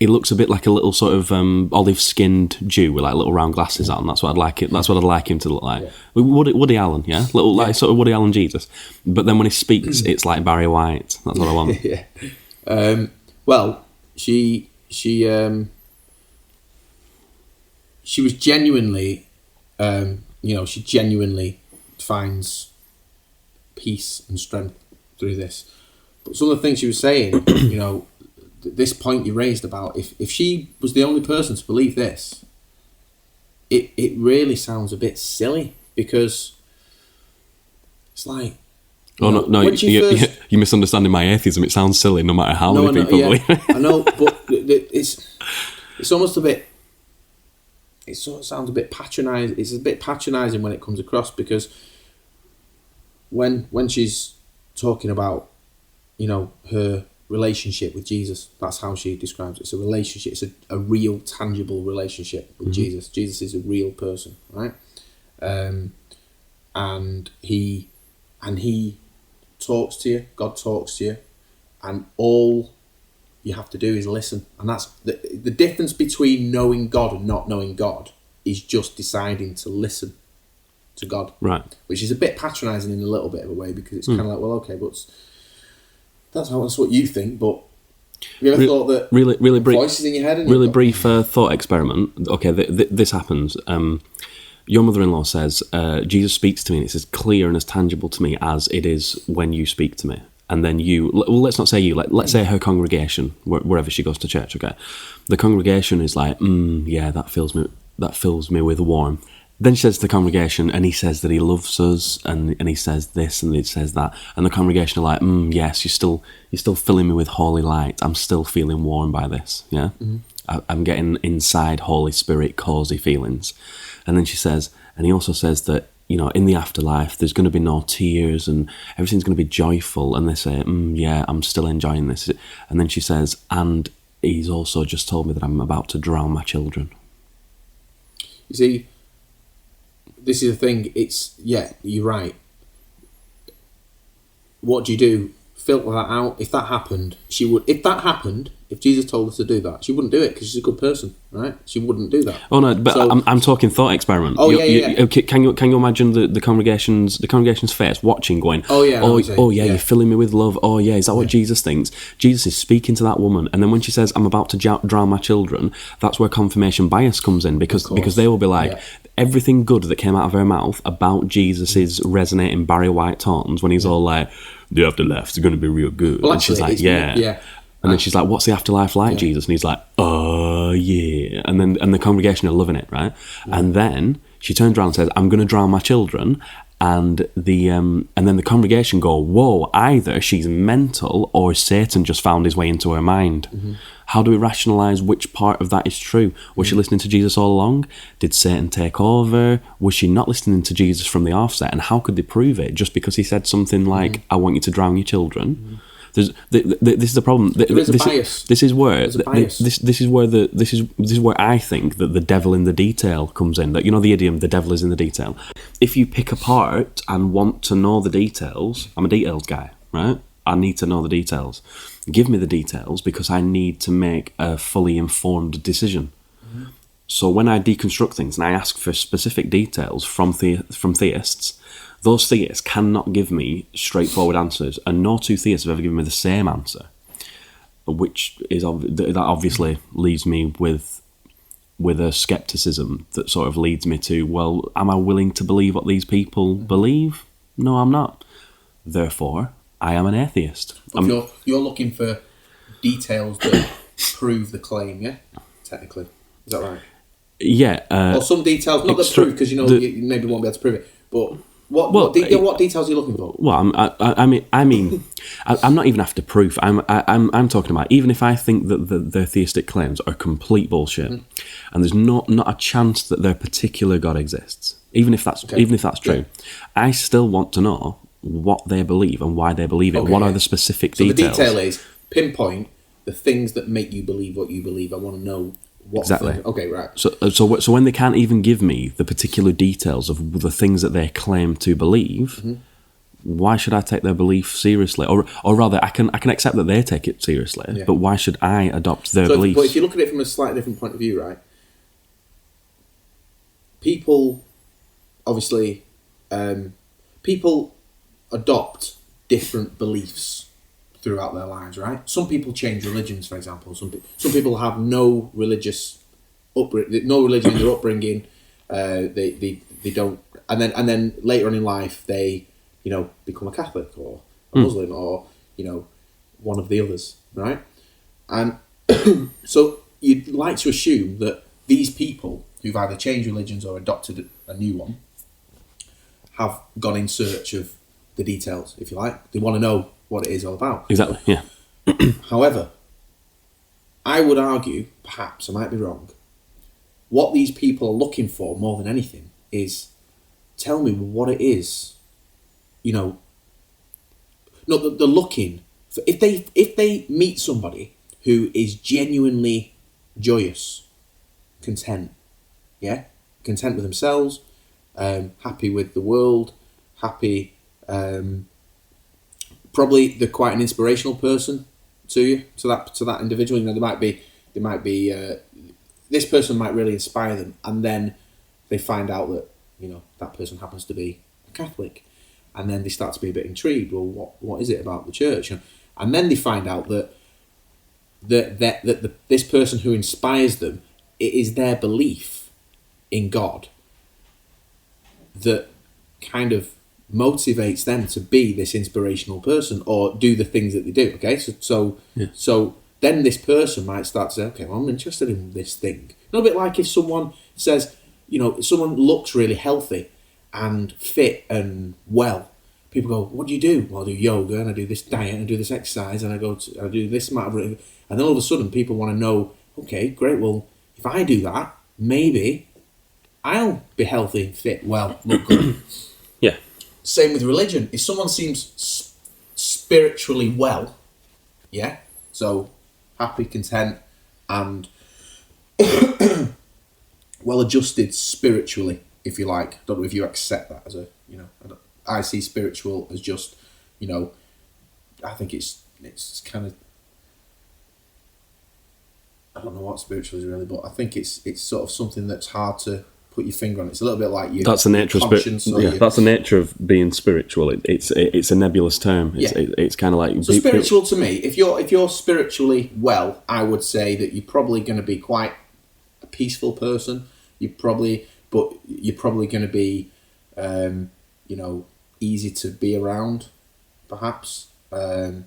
He looks a bit like a little sort of olive-skinned Jew with like little round glasses on. That's what I'd like it. That's what I'd like him to look like. Yeah. Woody Allen, yeah, like sort of Woody Allen Jesus. But then when he speaks, it's like Barry White. That's what I want. Yeah. Well, she was genuinely, she genuinely finds peace and strength through this. But some of the things she was saying, this point you raised about if she was the only person to believe this, it really sounds a bit silly because it's like. You're misunderstanding my atheism. It sounds silly no matter how many people believe it. I know, but it's almost a bit. It sort of sounds a bit patronising. It's a bit patronising when it comes across because when she's talking about, her relationship with Jesus, that's how she describes it. It's a relationship. It's a real, tangible relationship with Jesus. Jesus is a real person, right? And he talks to you. God talks to you, and all you have to do is listen. And that's the difference between knowing God and not knowing God is just deciding to listen to God, right? Which is a bit patronising in a little bit of a way because it's kind of like, well, okay, but that's what you think. But have you ever thought that really brief voices in your head? And brief thought experiment. Okay, this happens. Your mother-in-law says, Jesus speaks to me and it's as clear and as tangible to me as it is when you speak to me. And then let's not say you, let's say her congregation, wherever she goes to church, okay? The congregation is like, yeah, that fills me with warmth. Then she says to the congregation, and he says that he loves us, and he says this, and he says that, and the congregation are like, yes, you're still filling me with holy light. I'm still feeling warm by this, yeah? Mm-hmm. I'm getting inside Holy Spirit cozy feelings. And then she says, and he also says that in the afterlife, there's going to be no tears and everything's going to be joyful. And they say, yeah, I'm still enjoying this. And then she says, and he's also just told me that I'm about to drown my children. You see, this is the thing. You're right. What do you do? Filter that out. If that happened, she would. If that happened, if Jesus told her to do that, she wouldn't do it because she's a good person, right? She wouldn't do that. Oh no, but so, I'm talking thought experiment. Oh yeah. Can you imagine the congregation's face watching, going, oh yeah, you're filling me with love. Oh yeah, is that what Jesus thinks? Jesus is speaking to that woman, and then when she says, "I'm about to drown my children," that's where confirmation bias comes in because they will be like. Everything good that came out of her mouth about Jesus is resonating Barry White tones when he's all like, the afterlife's going to be real good. Well, and she's like, yeah. And then she's like, what's the afterlife like, Jesus? And he's like, oh, yeah. And the congregation are loving it, right? Yeah. And then she turns around and says, I'm going to drown my children. And then the congregation go, whoa, either she's mental or Satan just found his way into her mind. Mm-hmm. How do we rationalise which part of that is true? Was she listening to Jesus all along? Did Satan take over? Was she not listening to Jesus from the offset? And how could they prove it? Just because he said something like, I want you to drown your children? Mm-hmm. This is the problem. There is a bias. This is where I think that the devil in the detail comes in. That the idiom, the devil is in the detail. If you pick apart and want to know the details, I'm a details guy, right? I need to know the details. Give me the details because I need to make a fully informed decision. Mm-hmm. So when I deconstruct things and I ask for specific details from theists, those theists cannot give me straightforward answers, and no two theists have ever given me the same answer, which is that obviously leaves me with a skepticism that sort of leads me to, well, am I willing to believe what these people believe? No, I'm not. Therefore, I am an atheist. You're looking for details that prove the claim, yeah? Technically. Is that right? Yeah. Or some details, not the proof, because you maybe won't be able to prove it, but what details are you looking for? Well, I'm not even after proof. I'm talking about, even if I think that their theistic claims are complete bullshit, and there's not a chance that their particular God exists, even if that's true, I still want to know what they believe and why they believe it. What are the specific details? So the detail is pinpoint the things that make you believe what you believe. I want to know what exactly. Okay, right. So when they can't even give me the particular details of the things that they claim to believe, why should I take their belief seriously? Or rather, I can accept that they take it seriously, but why should I adopt their beliefs? But if you look at it from a slightly different point of view, right? People, obviously, people adopt different beliefs throughout their lives, right? Some people change religions, for example. Some people have no religious no religion in their upbringing. They don't, and then later on in life they become a Catholic or a Muslim or one of the others, right? And so you'd like to assume that these people who've either changed religions or adopted a new one have gone in search of the details, if you like. They want to know what it is all about. Exactly, yeah. However, I would argue, perhaps I might be wrong, what these people are looking for more than anything is, tell me what it is. No, they're looking for, if they meet somebody who is genuinely joyous, content with themselves, happy with the world, happy. Probably they're quite an inspirational person to that individual. They might be. This person might really inspire them, and then they find out that that person happens to be a Catholic, and then they start to be a bit intrigued. Well, what is it about the church? And then they find out that this person who inspires them, it is their belief in God that kind of motivates them to be this inspirational person or do the things that they do. Okay, so then this person might start to say, okay, well, I'm interested in this thing. A little bit like if someone says, someone looks really healthy and fit and well. People go, what do you do? Well, I do yoga and I do this diet and I do this exercise and I do this amount of, and then all of a sudden people want to know, okay, great, well, if I do that, maybe I'll be healthy, fit, well, look good. Yeah. Same with religion. If someone seems spiritually well, yeah, so happy, content, and well-adjusted spiritually, if you like. I don't know if you accept that as a, I see spiritual as just, I think it's kind of, I don't know what spiritual is really, but I think it's sort of something that's hard to put your finger on. It's a little bit like you. That's the nature of that's the nature of being spiritual. It's a nebulous term. It's kind of like so spiritual to me. If you're spiritually well, I would say that you're probably going to be quite a peaceful person. You're probably going to be, easy to be around. Perhaps you're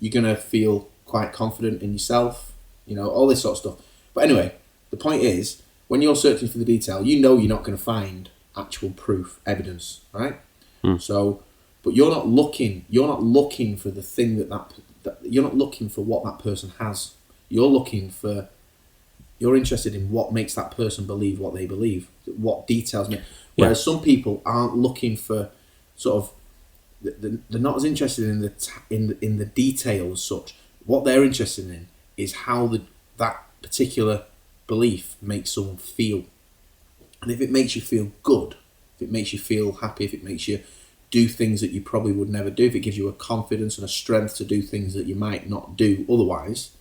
going to feel quite confident in yourself. All this sort of stuff. But anyway, the point is, when you're searching for the detail, you're not going to find actual proof, evidence, right? So, but you're not looking for the thing that you're not looking for what that person has. You're interested in what makes that person believe what they believe, what details make. Whereas some people aren't looking for sort of, they're not as interested in the detail as such. What they're interested in is how that particular belief makes someone feel. And if it makes you feel good, if it makes you feel happy, if it makes you do things that you probably would never do, if it gives you a confidence and a strength to do things that you might not do otherwise,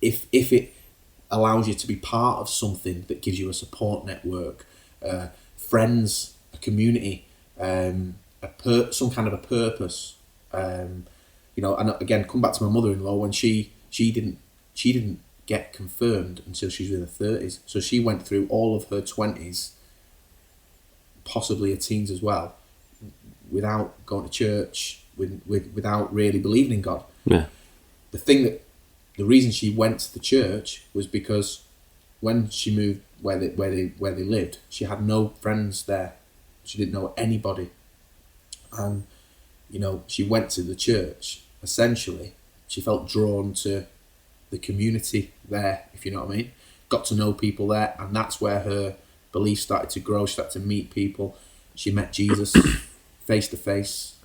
if it allows you to be part of something that gives you a support network, friends, a community, some kind of a purpose, and again, come back to my mother-in-law. When she didn't get confirmed until she was in her 30s, so she went through all of her 20s, possibly her teens as well, without going to church, without really believing in God. Yeah. The reason she went to the church was because when she moved where they lived, she had no friends there. She didn't know anybody, and she went to the church. Essentially, she felt drawn to the community there, if you know what I mean. Got to know people there, and that's where her belief started to grow. She started to meet people. She met Jesus face to face,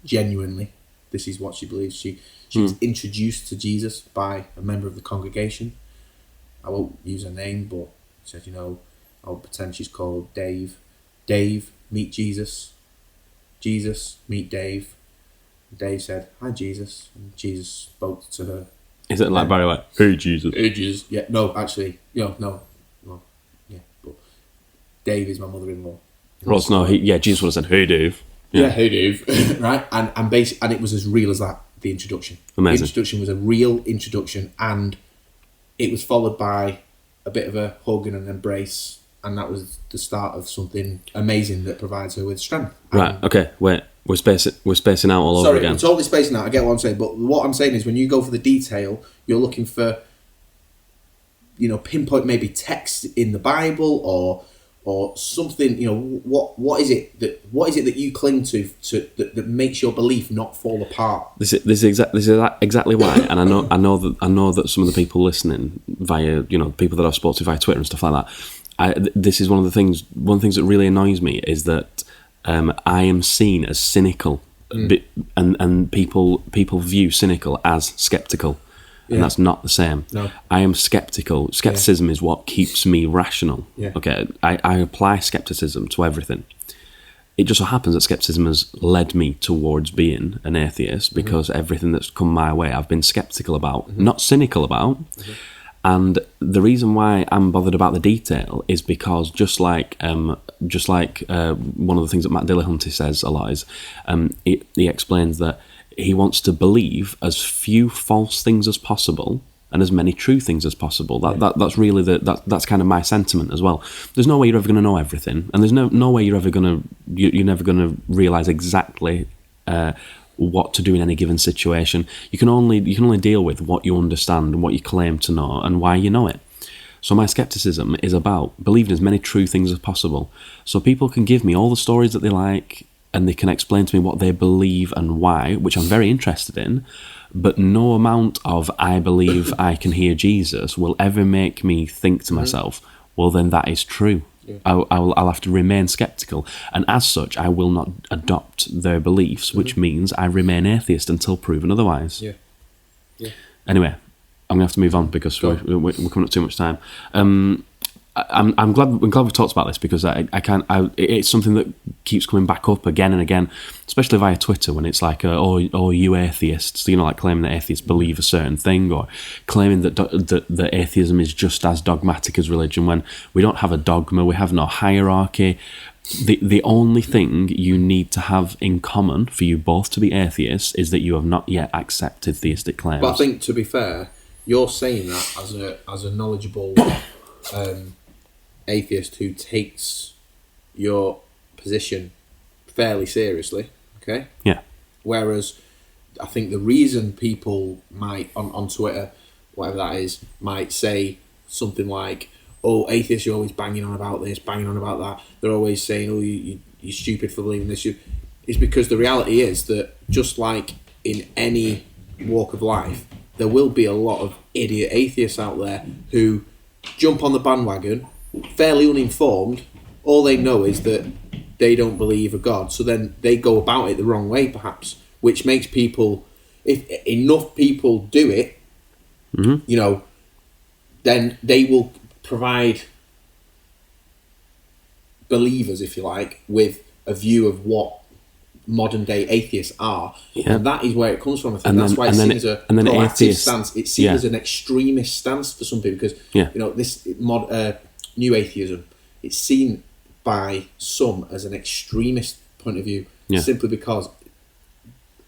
genuinely. This is what she believes. She was introduced to Jesus by a member of the congregation. I won't use her name, but she said, I'll pretend she's called Dave. Dave, meet Jesus. Jesus, meet Dave. Dave said, "Hi, Jesus." And Jesus spoke to her. Is it like Barry White? Hey, Jesus. Hey, Jesus. Yeah, no, actually, no. Well, yeah, but Dave is my mother-in-law. Ross, no, Jesus would have said, "Hey, Dave." Yeah, hey, Dave. Right, and it was as real as that. The introduction. Amazing. The introduction was a real introduction, and it was followed by a bit of a hug and an embrace, and that was the start of something amazing that provides her with strength. Right. Okay. Wait. We're spacing out all over again. Sorry, we're totally spacing out. I get what I'm saying, but what I'm saying is when you go for the detail, you're looking for, pinpoint maybe text in the Bible or something. What is it that you cling to that makes your belief not fall apart? This is exactly why, and I know that some of the people listening via people that I've spoken to via Twitter and stuff like that. This is one of the things that really annoys me is that. I am seen as cynical, and people view cynical as skeptical, and that's not the same. No. I am skeptical. Skepticism is what keeps me rational. Yeah. Okay, I apply skepticism to everything. It just so happens that skepticism has led me towards being an atheist because everything that's come my way I've been skeptical about, not cynical about. And the reason why I'm bothered about the detail is because just like one of the things that Matt Dillahunty says a lot is he explains that he wants to believe as few false things as possible and as many true things as possible. That's really that's kind of my sentiment as well. There's no way you're ever going to know everything, and there's no way you're never going to realize exactly what to do in any given situation. You can only deal with what you understand and what you claim to know and why you know it. So my skepticism is about believing as many true things as possible. So people can give me all the stories that they like and they can explain to me what they believe and why, which I'm very interested in, but no amount of I believe I can hear Jesus will ever make me think to myself, well then that is true. I'll have to remain sceptical, and as such, I will not adopt their beliefs, which means I remain atheist until proven otherwise. Yeah. Yeah. Anyway, I'm gonna have to move on because we're coming up too much time. I'm glad we've talked about this because it's something that keeps coming back up again and again, especially via Twitter when it's like, oh, you atheists, like claiming that atheists believe a certain thing, or claiming that atheism is just as dogmatic as religion when we don't have a dogma, we have no hierarchy. The only thing you need to have in common for you both to be atheists is that you have not yet accepted theistic claims. But I think, to be fair, you're saying that as a knowledgeable atheist who takes your position fairly seriously, okay? Yeah. Whereas I think the reason people might, on Twitter, whatever that is, might say something like, oh, atheists are always banging on about this, banging on about that. They're always saying, oh, you're stupid for believing this. It's because the reality is that just like in any walk of life, there will be a lot of idiot atheists out there who jump on the bandwagon, fairly uninformed. All they know is that they don't believe a God. So then they go about it the wrong way, perhaps, which makes people, if enough people do it, then they will provide believers, if you like, with a view of what modern day atheists are, and that is where it comes from. I think that's why it's seen as a proactive stance. It's seen as an extremist stance for some people because this new atheism, it's seen by some as an extremist point of view, simply because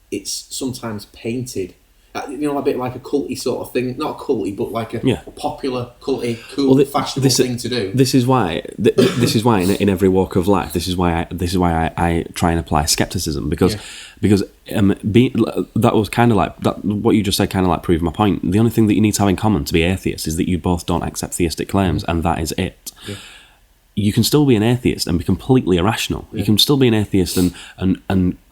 it's sometimes painted. A bit like a culty sort of thing. Not a culty, but like a popular, culty, cool, fashionable thing to do. This is why. This is why in every walk of life. This is why I try and apply skepticism because that was kind of like that. What you just said kind of like proved my point. The only thing that you need to have in common to be atheist is that you both don't accept theistic claims, and that is it. Yeah. You can still be an atheist and be completely irrational. Yeah. You can still be an atheist and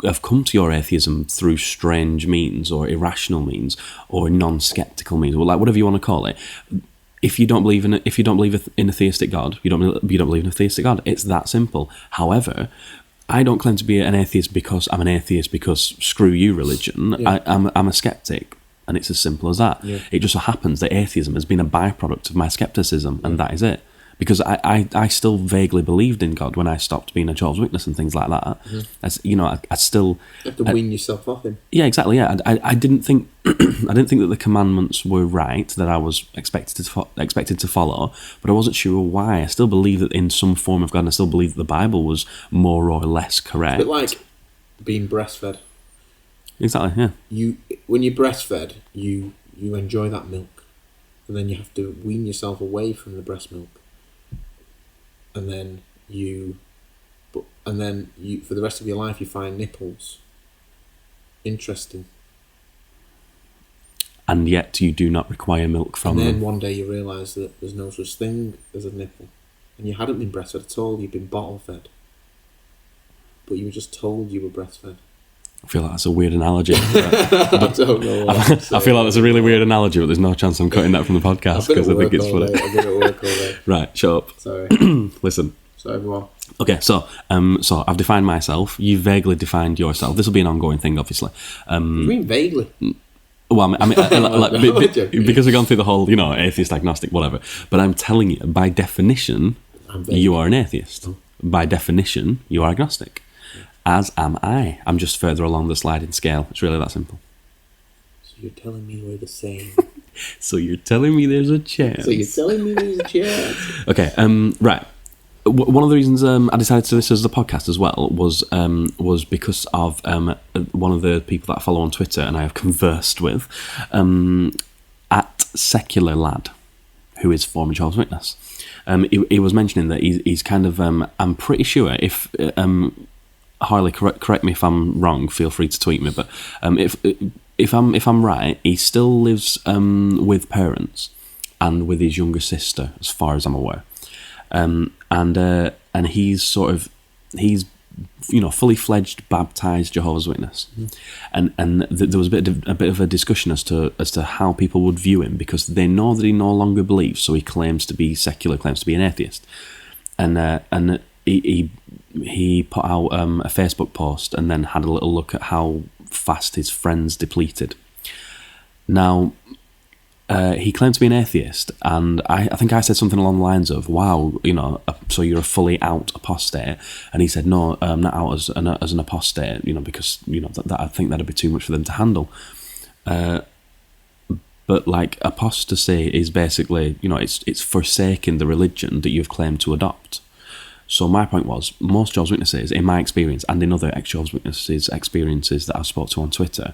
have come to your atheism through strange means or irrational means or non-skeptical means, or like whatever you want to call it. If you don't believe in a theistic God, you don't believe in a theistic God. It's that simple. However, I don't claim to be an atheist because I'm an atheist because screw you, religion. Yeah. I'm a skeptic. And it's as simple as that. Yeah. It just so happens that atheism has been a byproduct of my skepticism, and that is it. Because I still vaguely believed in God when I stopped being a Jehovah's Witness and things like that. Mm-hmm. I still... You have to wean yourself off him. Yeah, exactly, yeah. I didn't think I didn't think that the commandments were right, that I was expected to follow, but I wasn't sure why. I still believe that in some form of God, and I still believe that the Bible was more or less correct. It's a bit like being breastfed. Exactly, yeah. When you're breastfed, you enjoy that milk, and then you have to wean yourself away from the breast milk. And then you for the rest of your life you find nipples interesting, and yet you do not require milk from them. And then one day you realise that there's no such thing as a nipple, and you hadn't been breastfed at all. You've been bottle fed, but you were just told you were breastfed. I feel like that's a weird analogy. I don't know. I feel like that's a really weird analogy, but there's no chance I'm cutting that from the podcast because I think it's funny. I've been at work all day. Right, shut up. Sorry. Listen. Sorry, everyone. Okay, so I've defined myself. You vaguely defined yourself. This will be an ongoing thing, obviously. What do you mean vaguely? Well, I mean, because we've gone through the whole, atheist, agnostic, whatever. But I'm telling you, by definition, you are an atheist. By definition, you are agnostic. As am I. I'm just further along the sliding scale. It's really that simple. So you're telling me we're the same? So you're telling me there's a chance? Okay, right. One of the reasons I decided to do this as a podcast as well was because of one of the people that I follow on Twitter and I have conversed with, at Secular Lad, who is former Jehovah's Witness. He was mentioning that he's kind of, I'm pretty sure if... Harley, correct me if I'm wrong. Feel free to tweet me. But if I'm right, he still lives with parents and with his younger sister, as far as I'm aware. And he's fully fledged baptized Jehovah's Witness. Mm. And there was a bit of a discussion as to how people would view him, because they know that he no longer believes, so he claims to be secular, claims to be an atheist. and he put out a Facebook post and then had a little look at how fast his friends depleted. Now, he claimed to be an atheist, and I think I said something along the lines of, "Wow, so you're a fully out apostate?" And he said, "No, I'm not out as an apostate, because that I think that'd be too much for them to handle." But like apostasy is basically, it's forsaking the religion that you've claimed to adopt. So my point was, most Jehovah's Witnesses, in my experience, and in other ex-Jehovah's Witnesses experiences that I've spoke to on Twitter,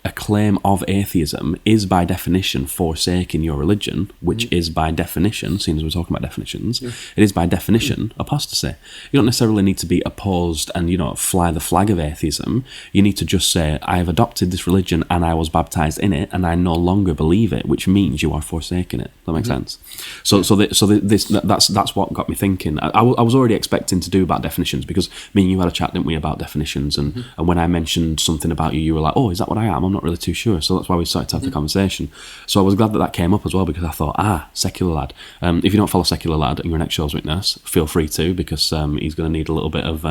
a claim of atheism is by definition forsaking your religion, which is by definition, seeing as we're talking about definitions, it is by definition apostasy. You don't necessarily need to be opposed and, fly the flag of atheism. You need to just say, I have adopted this religion and I was baptized in it and I no longer believe it, which means you are forsaking it. That makes sense? That's what got me thinking. I was already expecting to do about definitions, because me and you had a chat, didn't we, about definitions, and when I mentioned something about you, you were like, oh, is that what I am? I'm not really too sure. So that's why we started to have the conversation. So I was glad that came up as well, because I thought, Secular Lad. If you don't follow Secular Lad and you're an ex-Jehovah's Witness, feel free to, because he's going to need a little bit of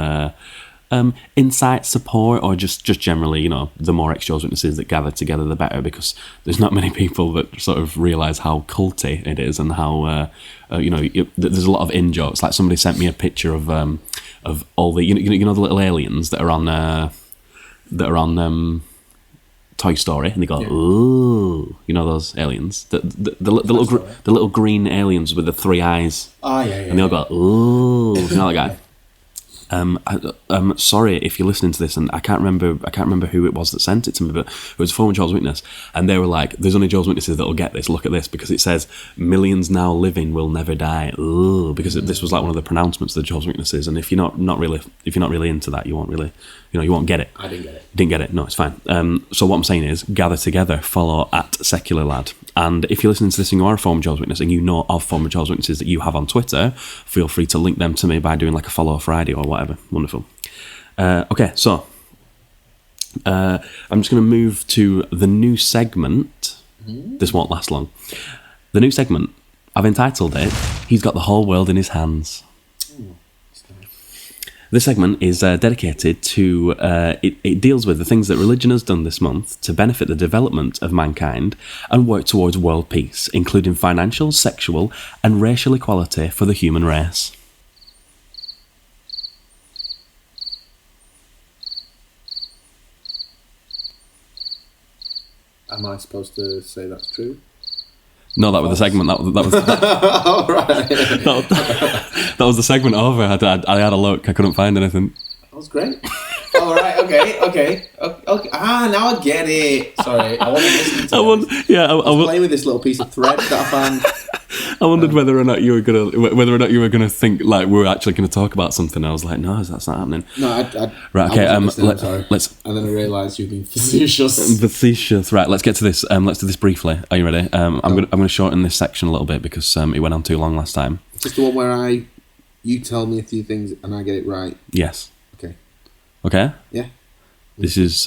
insight, support, or just generally, the more ex-Jehovah's Witnesses that gather together, the better, because there's not many people that sort of realise how culty it is, and how, there's a lot of in-jokes. Like, somebody sent me a picture of all the, the little aliens that are on Toy Story, and they go, ooh, those aliens, the little green aliens with the 3 eyes. Oh yeah. And they all go, ooh, that guy. I'm sorry if you're listening to this, and I can't remember who it was that sent it to me, but it was a former Jehovah's Witness, and they were like, "There's only Jehovah's Witnesses that'll get this. Look at this, because it says millions now living will never die." Ooh, because this was like one of the pronouncements of the Jehovah's Witnesses, and if you're not really into that, you won't really, you won't get it. I didn't get it. Didn't get it. No, it's fine. So what I'm saying is, gather together, follow at Secular Lad, and if you're listening to this and you are a former Jehovah's Witness and you know of former Jehovah's Witnesses that you have on Twitter, feel free to link them to me by doing like a follow Friday or whatever. Wonderful. Okay, so I'm just going to move to the new segment. This won't last long. The new segment, I've entitled it, He's Got the Whole World in His Hands. This segment is dedicated to, it deals with the things that religion has done this month to benefit the development of mankind and work towards world peace, including financial, sexual and racial equality for the human race. Am I supposed to say that's true? No, that was the segment. That was oh, right. that was the segment over. I had a look. I couldn't find anything. That was great. All right. Okay. Now I get it. Sorry, I wasn't listening to it. I was playing with this little piece of thread that I found. I wondered whether or not you were gonna think like we were actually gonna talk about something. I was like, no, that's not happening. No, right. Okay. I'm sorry. And then I realised you've been facetious. Facetious. Right. Let's get to this. Let's do this briefly. Are you ready? I'm gonna shorten this section a little bit because it went on too long last time. Is this the one where you tell me a few things and I get it right? Yes. Okay. Okay. Yeah. This is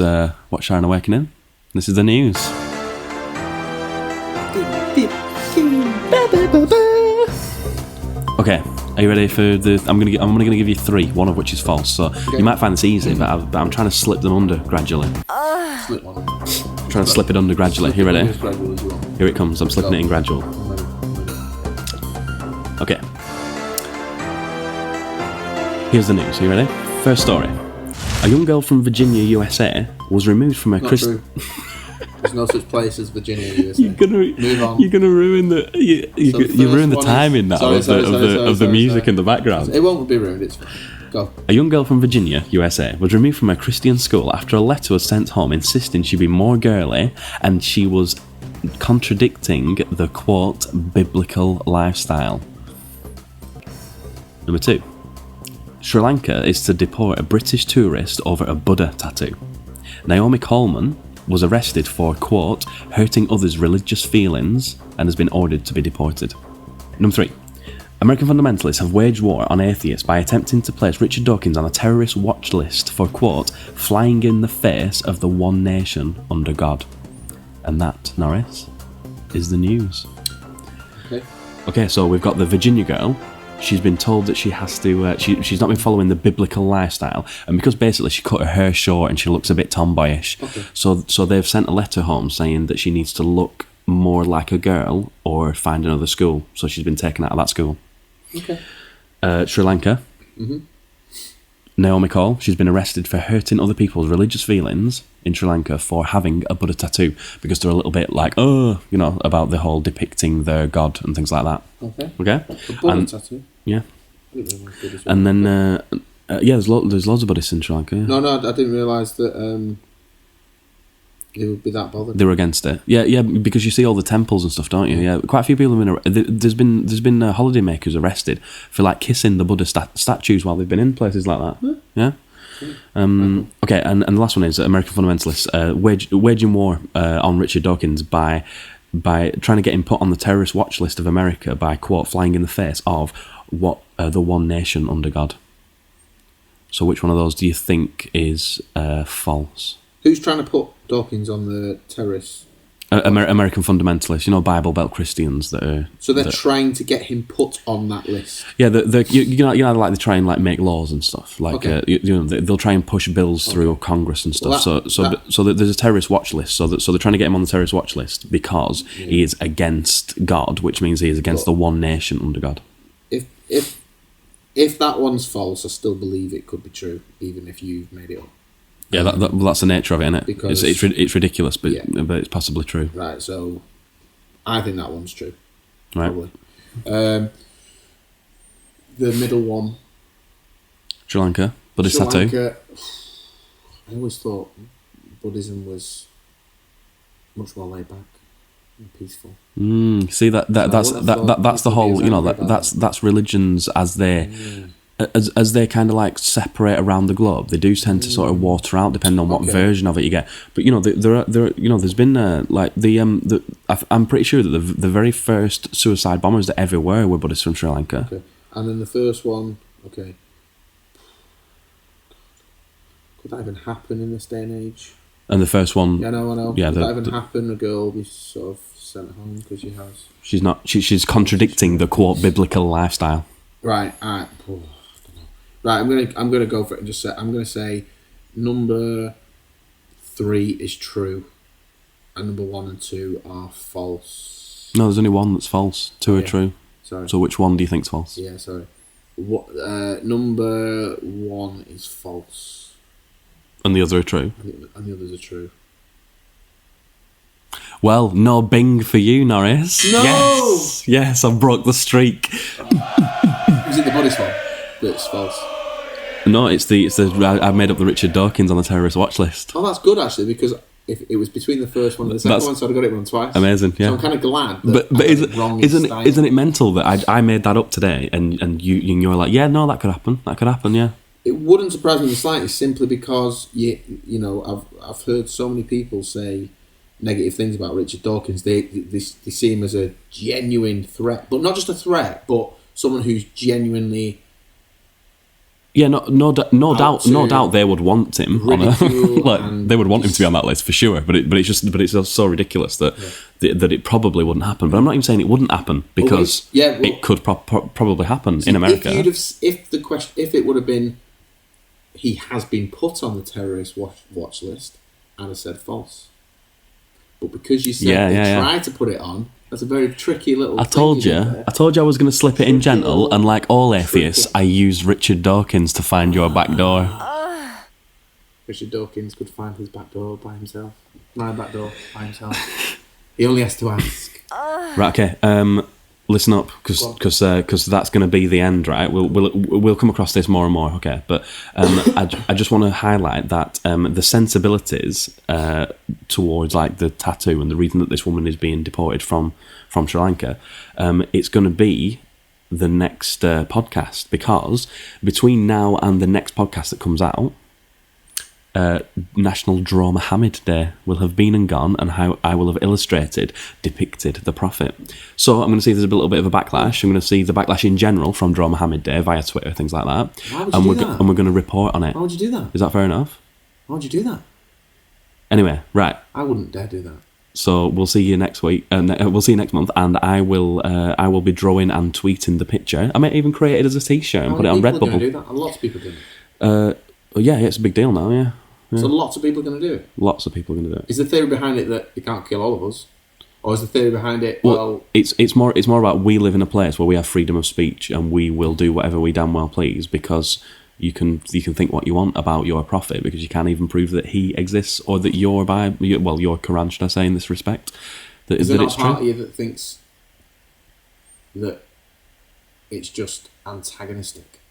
What's Sharon Awakening. This is the news. Okay, are you ready for the? I'm gonna give you 3, one of which is false. So you might find this easy, but I'm trying to slip them under gradually. Slip one. I'm trying to slip it under gradually. You ready? Here it comes. I'm slipping it in gradual. Okay. Here's the news. Are you ready? First story. A young girl from Virginia, USA, was removed from her Christian. There's no such place as Virginia, USA. Move on. You're gonna ruin the. You ruin the timing now of the music in the background. It won't be ruined. It's fine. Go. A young girl from Virginia, USA, was removed from her Christian school after a letter was sent home insisting she be more girly, and she was contradicting the quote biblical lifestyle. Number 2. Sri Lanka is to deport a British tourist over a Buddha tattoo. Naomi Coleman was arrested for, quote, hurting others' religious feelings and has been ordered to be deported. Number 3. American fundamentalists have waged war on atheists by attempting to place Richard Dawkins on a terrorist watch list for, quote, flying in the face of the one nation under God. And that, Norris, is the news. Okay. Okay, so we've got the Virginia girl. She's been told that she has to. She's not been following the biblical lifestyle, and because basically she cut her hair short and she looks a bit tomboyish. Okay. So they've sent a letter home saying that she needs to look more like a girl or find another school. So she's been taken out of that school. Okay. Sri Lanka. Mm-hmm. Naomi Cole. She's been arrested for hurting other people's religious feelings in Sri Lanka for having a Buddha tattoo because they're a little bit like, about the whole depicting their god and things like that. Okay. A Buddha tattoo. Yeah. And then, there's loads of Buddhists in Sri Lanka. Yeah. No, I didn't realise that they would be that bothered. They were against it. Yeah, because you see all the temples and stuff, don't you? Yeah, quite a few people have been. There's been holidaymakers arrested for like kissing the Buddha statues while they've been in places like that. Yeah. Okay, and the last one is American fundamentalists waging war on Richard Dawkins by trying to get him put on the terrorist watch list of America by, quote, flying in the face of what the one nation under God. So which one of those do you think is false? Who's trying to put Dawkins on the terrorists? American fundamentalists, Bible Belt Christians that are. So they're trying to get him put on that list. Yeah, like they try and like make laws and stuff. Like they'll try and push bills through Congress and stuff. So there's a terrorist watch list. So they're trying to get him on the terrorist watch list because he is against God, which means he is against the one nation under God. If that one's false, I still believe it could be true, even if you've made it up. Yeah, that's the nature of it, isn't it? Because it's ridiculous, but it's possibly true. Right, so I think that one's true. Right. Probably. The middle one. Sri Lanka, Buddhist tattoo. I always thought Buddhism was much more laid back and peaceful. See that's the whole. That's religions as they. As they kind of like separate around the globe, they do tend to sort of water out depending on what version of it you get. But there's been I'm pretty sure that the very first suicide bombers that ever were Buddhists from Sri Lanka. Okay, and then the first one. Okay, could that even happen in this day and age? And the first one. Yeah, I know. Yeah, could that even happen? A girl be sort of sent home because she has. She's not. She's contradicting the quote biblical lifestyle. Right. Right, I'm gonna go for it and just say I'm gonna say number 3 is true, and number 1 and 2 are false. No, there's only one that's false. 2 are true. Sorry. So which one do you think's false? Yeah, sorry. What number 1 is false, and the other are true. And the others are true. Well, no Bing for you, Norris. No. Yes, I broke the streak. Was it the Buddhist one that's false? No, it's the I made up the Richard Dawkins on the terrorist watch list. Oh, that's good actually, because if it was between the first one and the second one, so I'd got it wrong twice. Amazing, yeah. So I'm kind of glad. But isn't it mental that I made that up today and you're like, yeah, no, that could happen, yeah. It wouldn't surprise me in the slightest, simply because I've heard so many people say negative things about Richard Dawkins. They see him as a genuine threat, but not just a threat, but someone who's genuinely. Yeah, no doubt they would want him on they would want him to be on that list for sure. But it's just so ridiculous that it probably wouldn't happen. But I'm not even saying it wouldn't happen because it could probably happen in America. If it would have been, he has been put on the terrorist watch list, I'd have said false. But because you said they tried to put it on. That's a very tricky little. I told you I was going to slip it in gentle, and like all atheists, I used Richard Dawkins to find your back door. Richard Dawkins could find his back door by himself. My back door by himself. He only has to ask. Right. Okay. Listen up, because that's going to be the end, right? We'll come across this more and more, okay? But I just want to highlight that the sensibilities towards like the tattoo and the reason that this woman is being deported from Sri Lanka, it's going to be the next podcast, because between now and the next podcast that comes out, National Draw Muhammad Day will have been and gone, and how I will have depicted the Prophet. So I'm going to see there's a little bit of a backlash. I'm going to see the backlash in general from Draw Muhammad Day via Twitter, things like that. Why would you do that? And we're going to report on it. Why would you do that? Is that fair enough? Why would you do that? Anyway, right. I wouldn't dare do that. So we'll see you next week, and we'll see you next month. And I will be drawing and tweeting the picture. I might even create it as a T-shirt and put it on People are gonna Redbubble. do that. Lots of people doing it. Yeah, it's a big deal now. Yeah. So lots of people are going to do it. Lots of people are going to do it. Is the theory behind it that you can't kill all of us, or is the theory behind it? Well, it's more about we live in a place where we have freedom of speech and we will do whatever we damn well please because you can think what you want about your prophet because you can't even prove that he exists or that your Bible, your Quran, should I say, in this respect, that is there not it's a part true. of you that thinks that it's just antagonistic?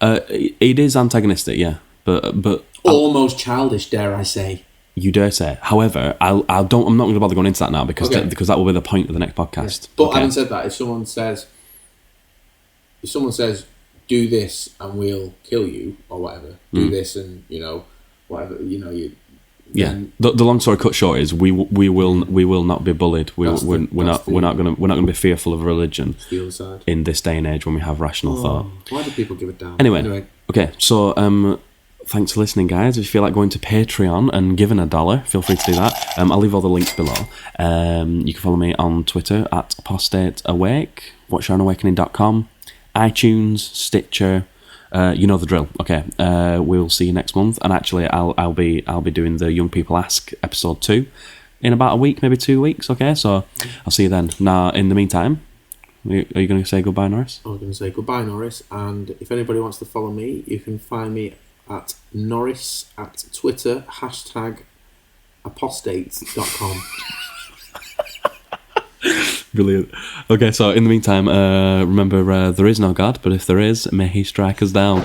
It is antagonistic, yeah, but Almost childish, dare I say? you dare say. However, I'm not going to bother going into that now because because that will be the point of the next podcast. But having said that, if someone says, "Do this and we'll kill you," or whatever, do this and whatever, you. Yeah. The long story cut short is we will not be bullied. We're not going to be fearful of religion in this day and age when we have rational thought. Why do people give it down? Anyway, okay. So thanks for listening, guys. If you feel like going to Patreon and giving $1, feel free to do that. I'll leave all the links below. You can follow me on Twitter at apostateawake, watchyourownawakening.com, iTunes, Stitcher. You know the drill. Okay, we'll see you next month. And actually, I'll be doing the Young People Ask episode 2 in about a week, maybe 2 weeks. Okay, so I'll see you then. Now, in the meantime, are you going to say goodbye, Norris? I'm going to say goodbye, Norris. And if anybody wants to follow me, you can find me at Norris at Twitter #apostates.com. Brilliant. Okay, so in the meantime, remember, there is no God, but if there is, may he strike us down.